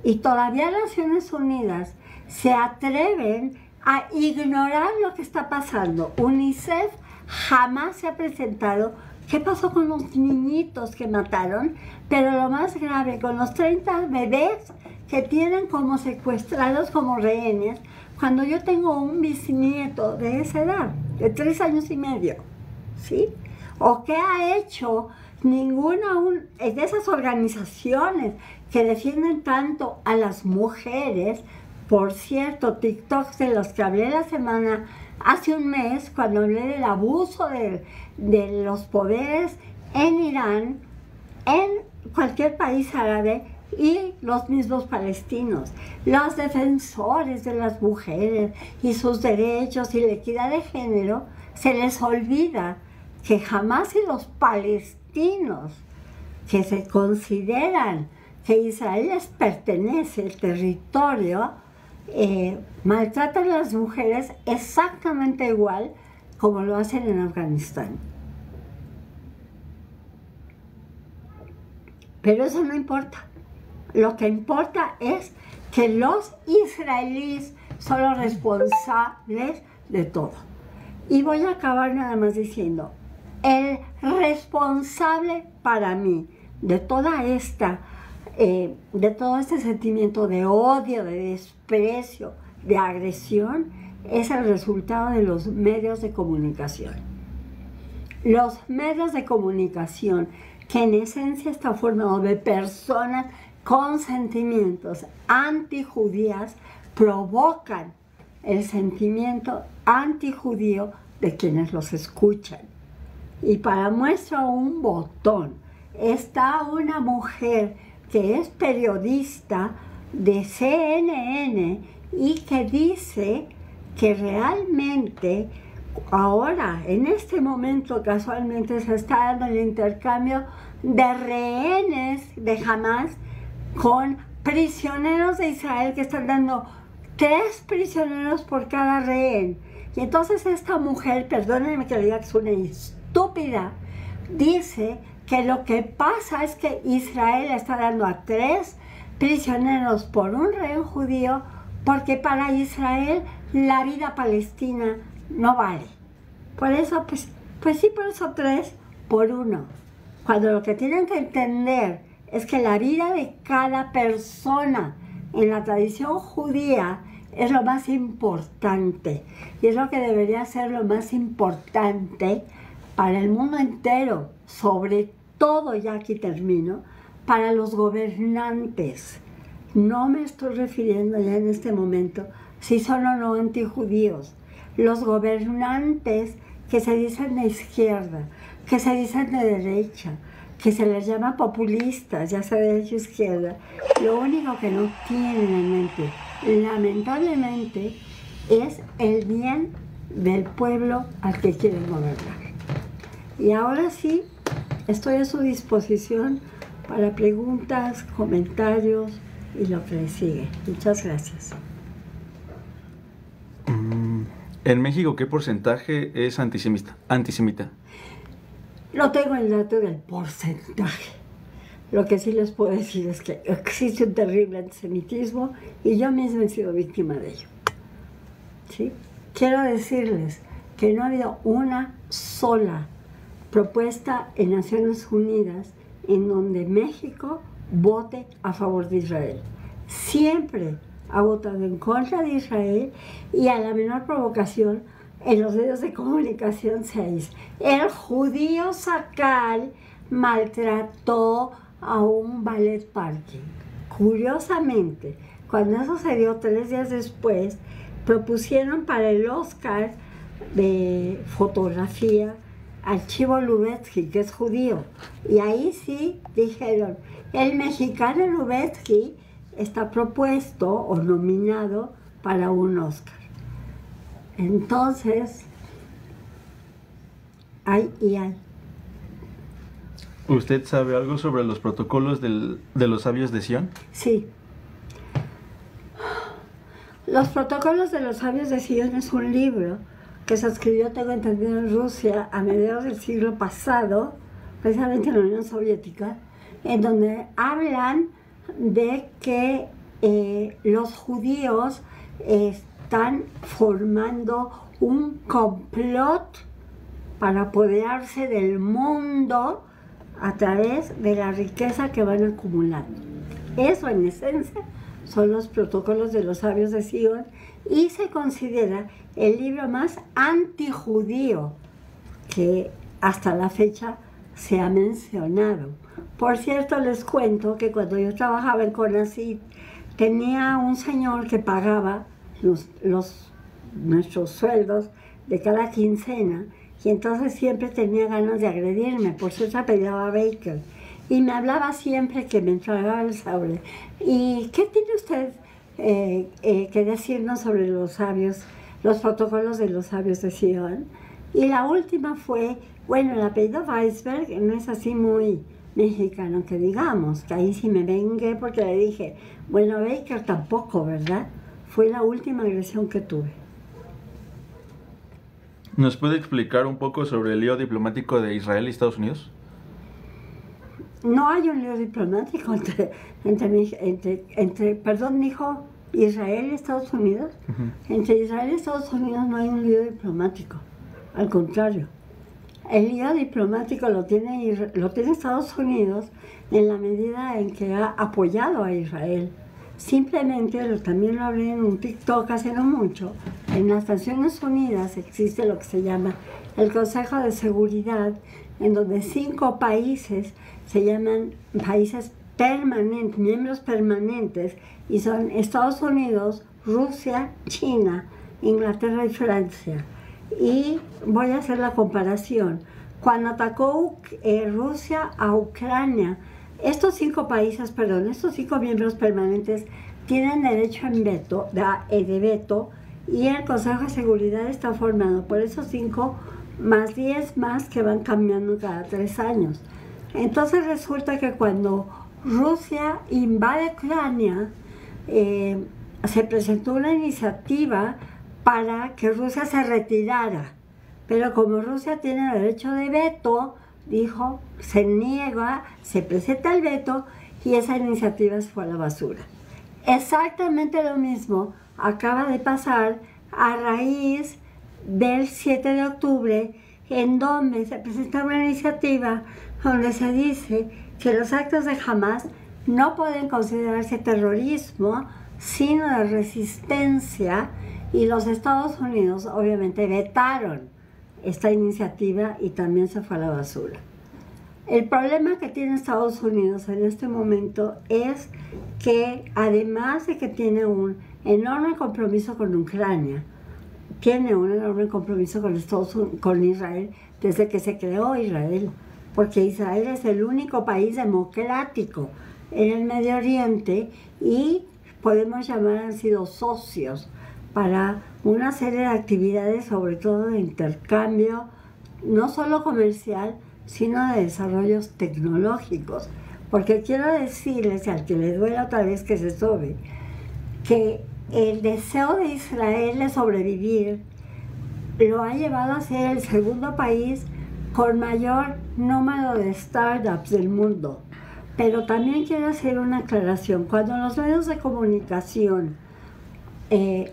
Y todavía Naciones Unidas se atreven a ignorar lo que está pasando. UNICEF jamás se ha presentado. ¿Qué pasó con los niñitos que mataron? Pero lo más grave, con los 30 bebés que tienen como secuestrados, como rehenes, cuando yo tengo un bisnieto de esa edad, de 3 años y medio, ¿sí? ¿O qué ha hecho ninguna de esas organizaciones que defienden tanto a las mujeres? Por cierto, TikToks de los que hablé hace un mes, cuando hablé del abuso de los poderes en Irán, en cualquier país árabe, y los mismos palestinos, los defensores de las mujeres y sus derechos y la equidad de género, se les olvida que jamás y los palestinos, que se consideran que Israel les pertenece el territorio, maltratan a las mujeres exactamente igual como lo hacen en Afganistán. Pero eso no importa. Lo que importa es que los israelíes son los responsables de todo. Y voy a acabar nada más diciendo, el responsable para mí de todo este sentimiento de odio, de desprecio, de agresión, es el resultado de los medios de comunicación. Los medios de comunicación, que en esencia está formado de personas con sentimientos antijudías, provocan el sentimiento antijudío de quienes los escuchan. Y para muestra un botón, está una mujer que es periodista de CNN y que dice que realmente ahora, en este momento, casualmente se está dando el intercambio de rehenes de Hamas con prisioneros de Israel, que están dando 3 prisioneros por cada rehén. Y entonces esta mujer, perdónenme que le diga que es una estúpida, dice que lo que pasa es que Israel está dando a 3 prisioneros por un rehén judío, porque para Israel la vida palestina no vale. Por eso, pues sí, por eso 3 por 1. Cuando lo que tienen que entender es que la vida de cada persona en la tradición judía es lo más importante. Y es lo que debería ser lo más importante para el mundo entero. Sobre todo, ya aquí termino, para los gobernantes. No me estoy refiriendo ya en este momento si son o no antijudíos. Los gobernantes que se dicen de izquierda, que se dicen de derecha, que se les llama populistas, ya sea de derecha o izquierda, lo único que no tienen en mente, lamentablemente, es el bien del pueblo al que quieren gobernar. Y ahora sí, estoy a su disposición para preguntas, comentarios y lo que le sigue. Muchas gracias. En México, ¿qué porcentaje es antisemita? No tengo el dato del porcentaje. Lo que sí les puedo decir es que existe un terrible antisemitismo y yo misma he sido víctima de ello. ¿Sí? Quiero decirles que no ha habido una sola propuesta en Naciones Unidas en donde México vote a favor de Israel. Siempre ha votado en contra de Israel y a la menor provocación en los medios de comunicación se dice: el judío Sacal maltrató a un ballet parking. Curiosamente, cuando eso se dio 3 días después, propusieron para el Oscar de fotografía al Chivo Lubetsky, que es judío. Y ahí sí dijeron, el mexicano Lubetsky está propuesto o nominado para un Oscar. Entonces, hay. ¿Usted sabe algo sobre los protocolos de los sabios de Sion? Sí. Los protocolos de los sabios de Sion es un libro que se escribió, tengo entendido, en Rusia a mediados del siglo pasado, precisamente en la Unión Soviética, en donde hablan de que los judíos están formando un complot para apoderarse del mundo a través de la riqueza que van acumulando. Eso, en esencia, son los protocolos de los sabios de Sion y se considera el libro más antijudío que hasta la fecha se ha mencionado. Por cierto, les cuento que cuando yo trabajaba en CONACYT, tenía un señor que pagaba nuestros sueldos de cada quincena y entonces siempre tenía ganas de agredirme, por eso se apellidaba Baker. Y me hablaba siempre que me entregaba el sobre. ¿Y qué tiene usted que decirnos sobre los protocolos de los sabios de Sion? Y la última fue, bueno, el apellido Weisberg no es así muy mexicano que digamos, que ahí sí me vengué porque le dije, bueno, Baker tampoco, ¿verdad? Fue la última agresión que tuve. ¿Nos puede explicar un poco sobre el lío diplomático de Israel y Estados Unidos? No hay un lío diplomático dijo Israel y Estados Unidos. Entre Israel y Estados Unidos no hay un lío diplomático. Al contrario, el lío diplomático lo tiene Estados Unidos en la medida en que ha apoyado a Israel. Simplemente, también lo hablé en un TikTok hace no mucho, en las Naciones Unidas existe lo que se llama el Consejo de Seguridad, en donde 5 países se llaman países permanentes, miembros permanentes, y son Estados Unidos, Rusia, China, Inglaterra y Francia. Y voy a hacer la comparación. Cuando atacó Rusia a Ucrania, estos 5 miembros permanentes tienen derecho de veto, y el Consejo de Seguridad está formado por esos 5 más 10 más que van cambiando cada 3 años. Entonces resulta que cuando Rusia invade Ucrania, se presentó una iniciativa para que Rusia se retirara, pero como Rusia tiene derecho de veto, dijo, se niega, se presenta el veto y esa iniciativa se fue a la basura. Exactamente lo mismo acaba de pasar a raíz del 7 de octubre, en donde se presenta una iniciativa donde se dice que los actos de Hamas no pueden considerarse terrorismo, sino de resistencia, y los Estados Unidos obviamente vetaron esta iniciativa y también se fue a la basura. El problema que tiene Estados Unidos en este momento es que, además de que tiene un enorme compromiso con Ucrania, tiene un enorme compromiso con Israel desde que se creó Israel, porque Israel es el único país democrático en el Medio Oriente y podemos llamar, han sido socios para una serie de actividades, sobre todo de intercambio, no solo comercial, sino de desarrollos tecnológicos. Porque quiero decirles, al que le duele otra vez que se sobe, que el deseo de Israel de sobrevivir lo ha llevado a ser el segundo país con mayor número de startups del mundo. Pero también quiero hacer una aclaración. Cuando los medios de comunicación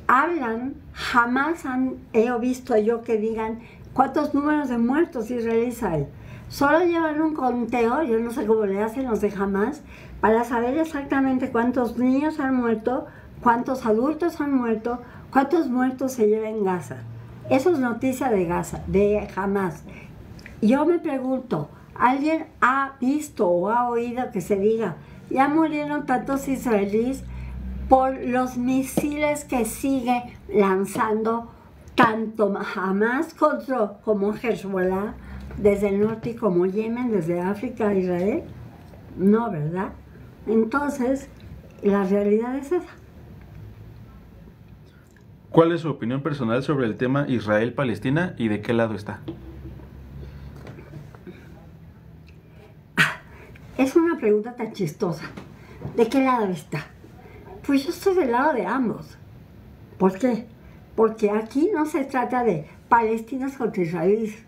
hablan, jamás he visto yo que digan cuántos números de muertos israelíes hay. Solo llevan un conteo, yo no sé cómo le hacen los de Hamas, para saber exactamente cuántos niños han muerto, cuántos adultos han muerto, cuántos muertos se lleva en Gaza. Eso es noticia de Gaza, de Hamas. Yo me pregunto, ¿alguien ha visto o ha oído que se diga, ya murieron tantos israelíes por los misiles que sigue lanzando tanto Hamas como Hezbollah, desde el norte, como Yemen, desde África a Israel? No, ¿verdad? Entonces, la realidad es esa. ¿Cuál es su opinión personal sobre el tema Israel-Palestina y de qué lado está? Es una pregunta tan chistosa. ¿De qué lado está? Pues yo estoy del lado de ambos. ¿Por qué? Porque aquí no se trata de palestinos contra israelíes.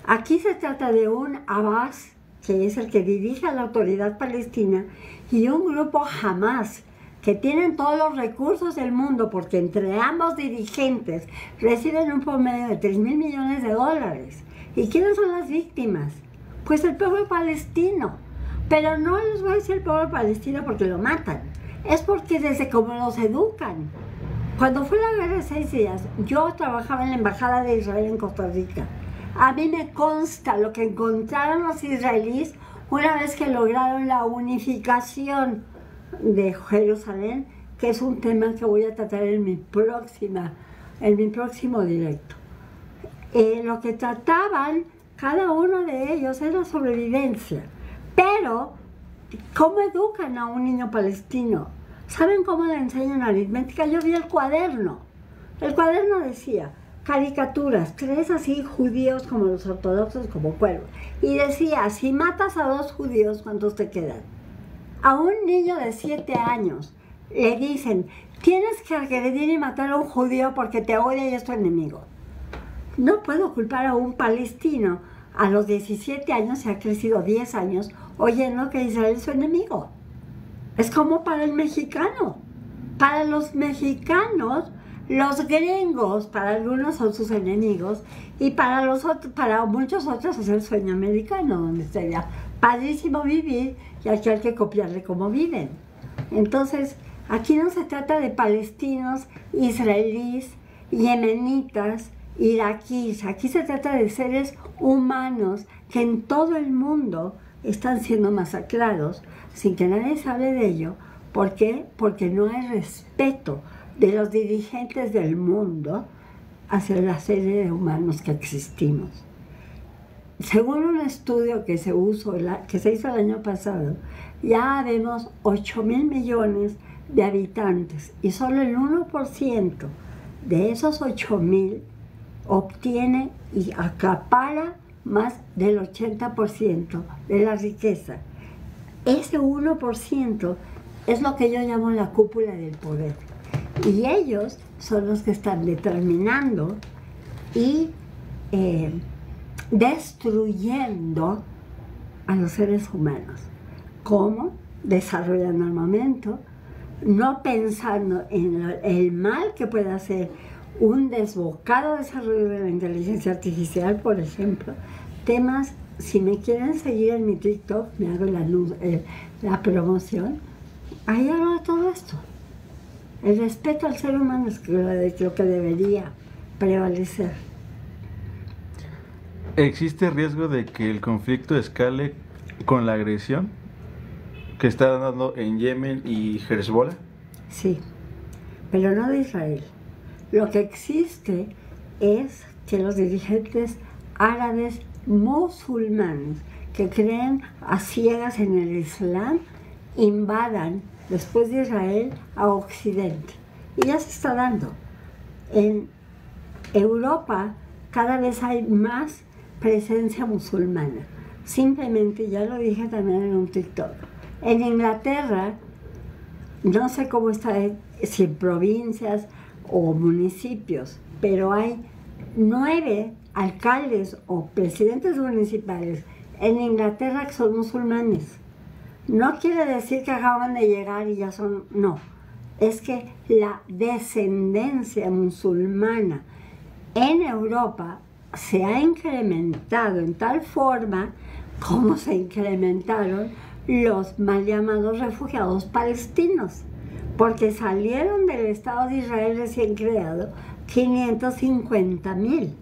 Aquí se trata de un Abbas, que es el que dirige a la autoridad palestina, y un grupo Hamas, que tienen todos los recursos del mundo, porque entre ambos dirigentes reciben un promedio de $3,000 millones. ¿Y quiénes son las víctimas? Pues el pueblo palestino. Pero no les voy a decir el pueblo palestino porque lo matan. Es porque desde cómo los educan. Cuando fue la guerra de 6 días, yo trabajaba en la Embajada de Israel en Costa Rica. A mí me consta lo que encontraron los israelíes una vez que lograron la unificación de Jerusalén, que es un tema que voy a tratar en mi próximo directo. Lo que trataban cada uno de ellos es la sobrevivencia. Pero, ¿cómo educan a un niño palestino? ¿Saben cómo le enseñan aritmética? Yo vi el cuaderno. El cuaderno decía caricaturas, 3 así judíos como los ortodoxos, como cuervos. Y decía, si matas a 2 judíos, ¿cuántos te quedan? A un niño de 7 años le dicen, tienes que agredir y matar a un judío porque te odia y es tu enemigo. No puedo culpar a un palestino a los 17 años, se ha crecido 10 años, oyendo que Israel es su enemigo. Es como para el mexicano. Para los mexicanos, los gringos, para algunos son sus enemigos, y para muchos otros es el sueño americano, donde sería padrísimo vivir y aquí hay que copiarle cómo viven. Entonces, aquí no se trata de palestinos, israelíes, yemenitas, iraquíes. Aquí se trata de seres humanos que en todo el mundo están siendo masacrados sin que nadie se hable de ello. ¿Por qué? Porque no hay respeto de los dirigentes del mundo hacia la serie de humanos que existimos. Según un estudio que se hizo el año pasado, ya vemos 8,000 millones de habitantes y solo el 1% de esos 8,000 obtiene y acapara más del 80% de la riqueza. Ese 1% es lo que yo llamo la cúpula del poder. Y ellos son los que están determinando y destruyendo a los seres humanos. ¿Cómo? Desarrollando armamento, no pensando en el mal que puede hacer un desbocado desarrollo de la inteligencia artificial, por ejemplo. Temas, si me quieren seguir en mi TikTok, me hago la promoción, ahí hablo de todo esto. El respeto al ser humano es lo que debería prevalecer. ¿Existe riesgo de que el conflicto escale con la agresión que está dando en Yemen y Hezbollah? Sí, pero no de Israel. Lo que existe es que los dirigentes árabes musulmanes que creen a ciegas en el Islam invadan después de Israel a Occidente. Y ya se está dando. En Europa cada vez hay más presencia musulmana. Simplemente, ya lo dije también en un TikTok, en Inglaterra, no sé cómo está, si en provincias o municipios, pero hay 9 alcaldes o presidentes municipales en Inglaterra que son musulmanes. No quiere decir que acaban de llegar y ya son, no. Es que la descendencia musulmana en Europa se ha incrementado en tal forma como se incrementaron los mal llamados refugiados palestinos, porque salieron del Estado de Israel recién creado 550,000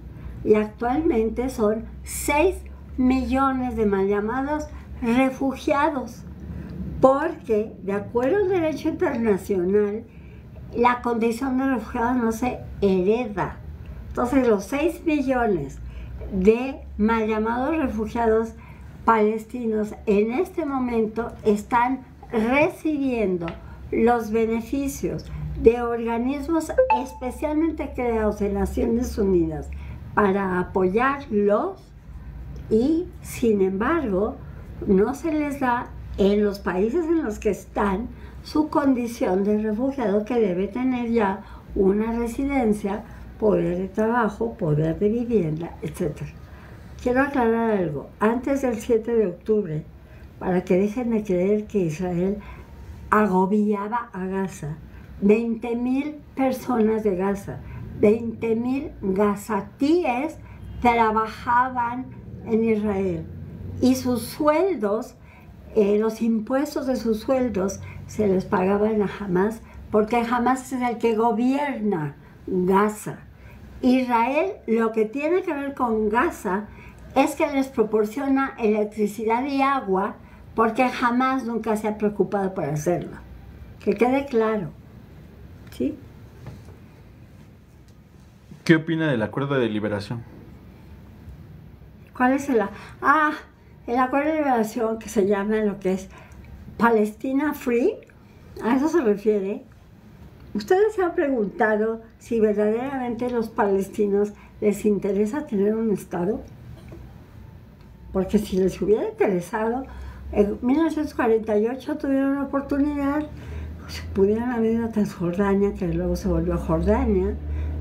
y actualmente son 6 millones de mal llamados refugiados, porque de acuerdo al derecho internacional la condición de refugiado no se hereda. Entonces los 6 millones de mal llamados refugiados palestinos en este momento están recibiendo los beneficios de organismos especialmente creados en Naciones Unidas para apoyarlos y, sin embargo, no se les da en los países en los que están su condición de refugiado, que debe tener ya una residencia, poder de trabajo, poder de vivienda, etc. Quiero aclarar algo. Antes del 7 de octubre, para que dejen de creer que Israel agobiaba a Gaza, 20,000 personas de Gaza, 20,000 gazatíes trabajaban en Israel y sus sueldos, los impuestos de sus sueldos se les pagaban a Hamás, porque Hamás es el que gobierna Gaza. Israel lo que tiene que ver con Gaza es que les proporciona electricidad y agua, porque Hamás nunca se ha preocupado por hacerlo. Que quede claro. ¿Sí? ¿Qué opina del acuerdo de liberación? ¿Cuál es el acuerdo de liberación, que se llama lo que es Palestina Free? ¿A eso se refiere? ¿Ustedes se han preguntado si verdaderamente a los palestinos les interesa tener un Estado? Porque si les hubiera interesado, en 1948 tuvieron la oportunidad, se pudieron haber ido a Transjordania, que luego se volvió Jordania.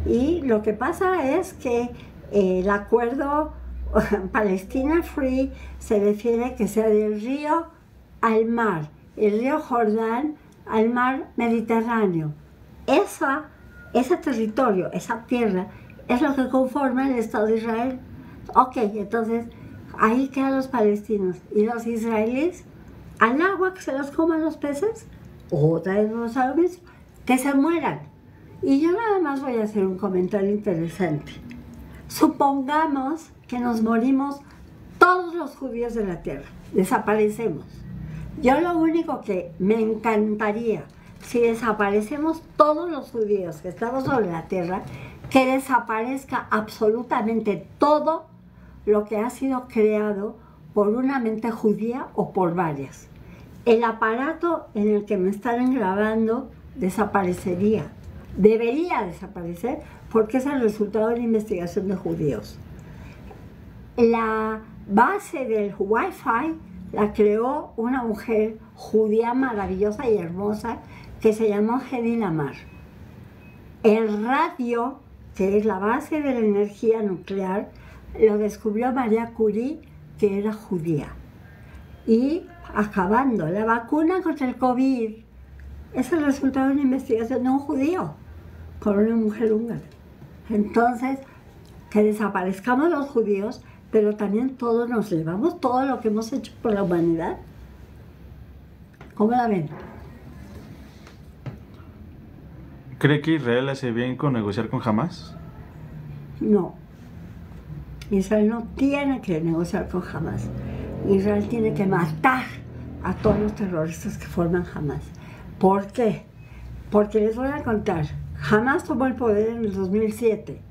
Y lo que pasa es que el acuerdo Palestina Free se refiere que sea del río al mar, el río Jordán al mar Mediterráneo. Ese territorio, esa tierra, es lo que conforma el Estado de Israel. Ok, entonces ahí quedan los palestinos. ¿Y los israelíes? Al agua, que se los coman los peces, otra vez vamos a lo mismo, que se mueran. Y yo nada más voy a hacer un comentario interesante. Supongamos que nos morimos todos los judíos de la tierra, desaparecemos. Yo lo único que me encantaría, si desaparecemos todos los judíos que estamos sobre la tierra, que desaparezca absolutamente todo lo que ha sido creado por una mente judía o por varias. El aparato en el que me están grabando desaparecería. Debería desaparecer porque es el resultado de la investigación de judíos. La base del Wi-Fi la creó una mujer judía maravillosa y hermosa que se llamó Hedy Lamar. El radio, que es la base de la energía nuclear, lo descubrió María Curie, que era judía. Y acabando, la vacuna contra el COVID es el resultado de una investigación de un judío con una mujer húngara. Entonces, que desaparezcamos los judíos, pero también todos nos llevamos todo lo que hemos hecho por la humanidad. ¿Cómo la ven? ¿Cree que Israel hace bien con negociar con Hamás? No. Israel no tiene que negociar con Hamás. Israel tiene que matar a todos los terroristas que forman Hamás. ¿Por qué? Porque les voy a contar. Hamás tomó el poder en el 2007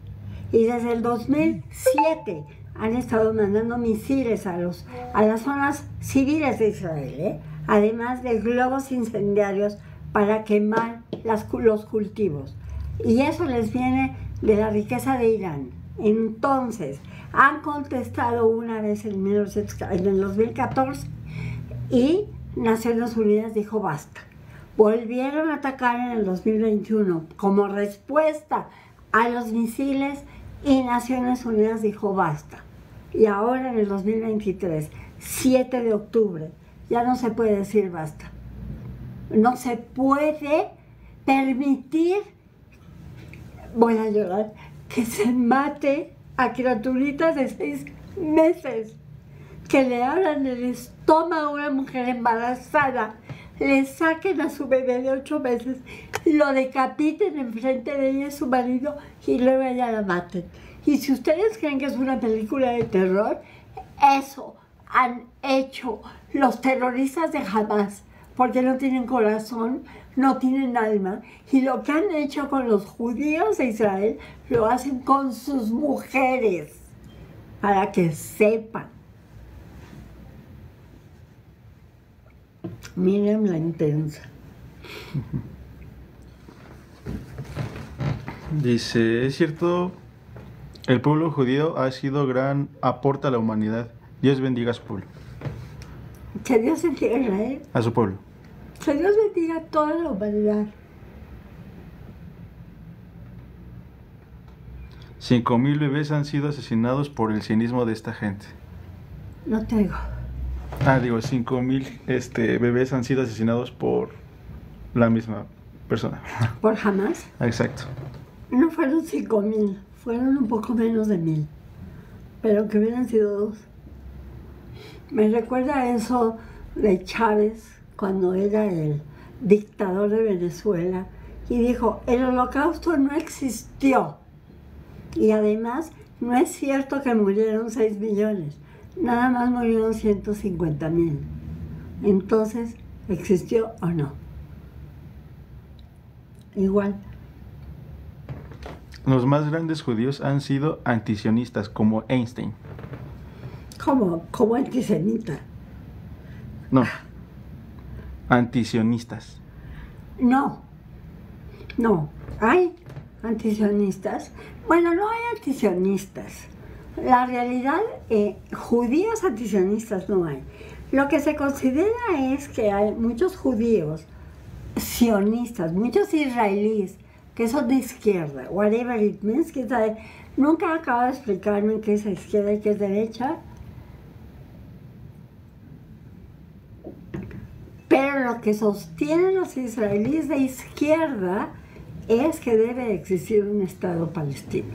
y desde el 2007 han estado mandando misiles a las zonas civiles de Israel, además de globos incendiarios para quemar los cultivos. Y eso les viene de la riqueza de Irán. Entonces, han contestado una vez en el 2014 y Naciones Unidas dijo basta. Volvieron a atacar en el 2021 como respuesta a los misiles y Naciones Unidas dijo basta. Y ahora en el 2023, 7 de octubre, ya no se puede decir basta. No se puede permitir, voy a llorar, que se mate a criaturitas de 6 meses, que le abran el estómago a una mujer embarazada, le saquen a su bebé de 8 meses, lo decapiten enfrente de ella y su marido y luego ella la maten. Y si ustedes creen que es una película de terror, eso han hecho los terroristas de Hamás, porque no tienen corazón, no tienen alma, y lo que han hecho con los judíos de Israel, lo hacen con sus mujeres, para que sepan. Miren la intensa. Dice, es cierto, el pueblo judío ha sido gran aporte a la humanidad. Dios bendiga a su pueblo. Que Dios bendiga a Israel. A su pueblo. Que Dios bendiga a toda la humanidad. 5,000 bebés han sido asesinados por el cinismo de esta gente. No te digo. 5,000 bebés han sido asesinados por la misma persona. ¿Por Hamás? Exacto. No fueron 5,000, fueron un poco menos de 1,000. Pero que hubieran sido 2. Me recuerda eso de Chávez cuando era el dictador de Venezuela y dijo, el holocausto no existió. Y además, no es cierto que murieron 6 millones, nada más murieron 150,000. Entonces, ¿existió o no? Igual. Los más grandes judíos han sido antisionistas, como Einstein. Como antisemita. No. Antisionistas. No. Hay antisionistas. Bueno, no hay antisionistas. La realidad, judíos antisionistas no hay. Lo que se considera es que hay muchos judíos sionistas, muchos israelíes que son de izquierda, whatever it means, que sabe, nunca acaba de explicarme qué es izquierda y qué es derecha. Pero lo que sostienen los israelíes de izquierda es que debe existir un Estado palestino.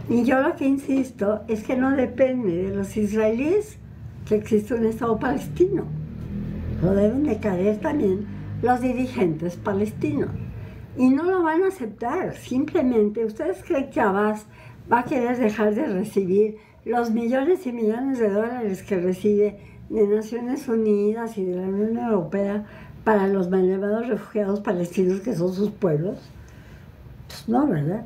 Y yo lo que insisto es que no depende de los israelíes que existe un Estado palestino. Lo deben de querer también los dirigentes palestinos. Y no lo van a aceptar. Simplemente, ¿ustedes creen que Abbas va a querer dejar de recibir los millones y millones de dólares que recibe de Naciones Unidas y de la Unión Europea para los mal llamados refugiados palestinos que son sus pueblos? Pues no, ¿verdad?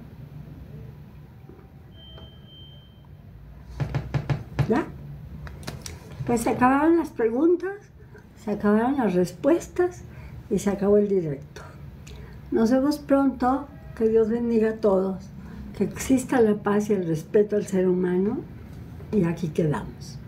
¿Ya? Pues se acabaron las preguntas, se acabaron las respuestas y se acabó el directo. Nos vemos pronto, que Dios bendiga a todos, que exista la paz y el respeto al ser humano y aquí quedamos.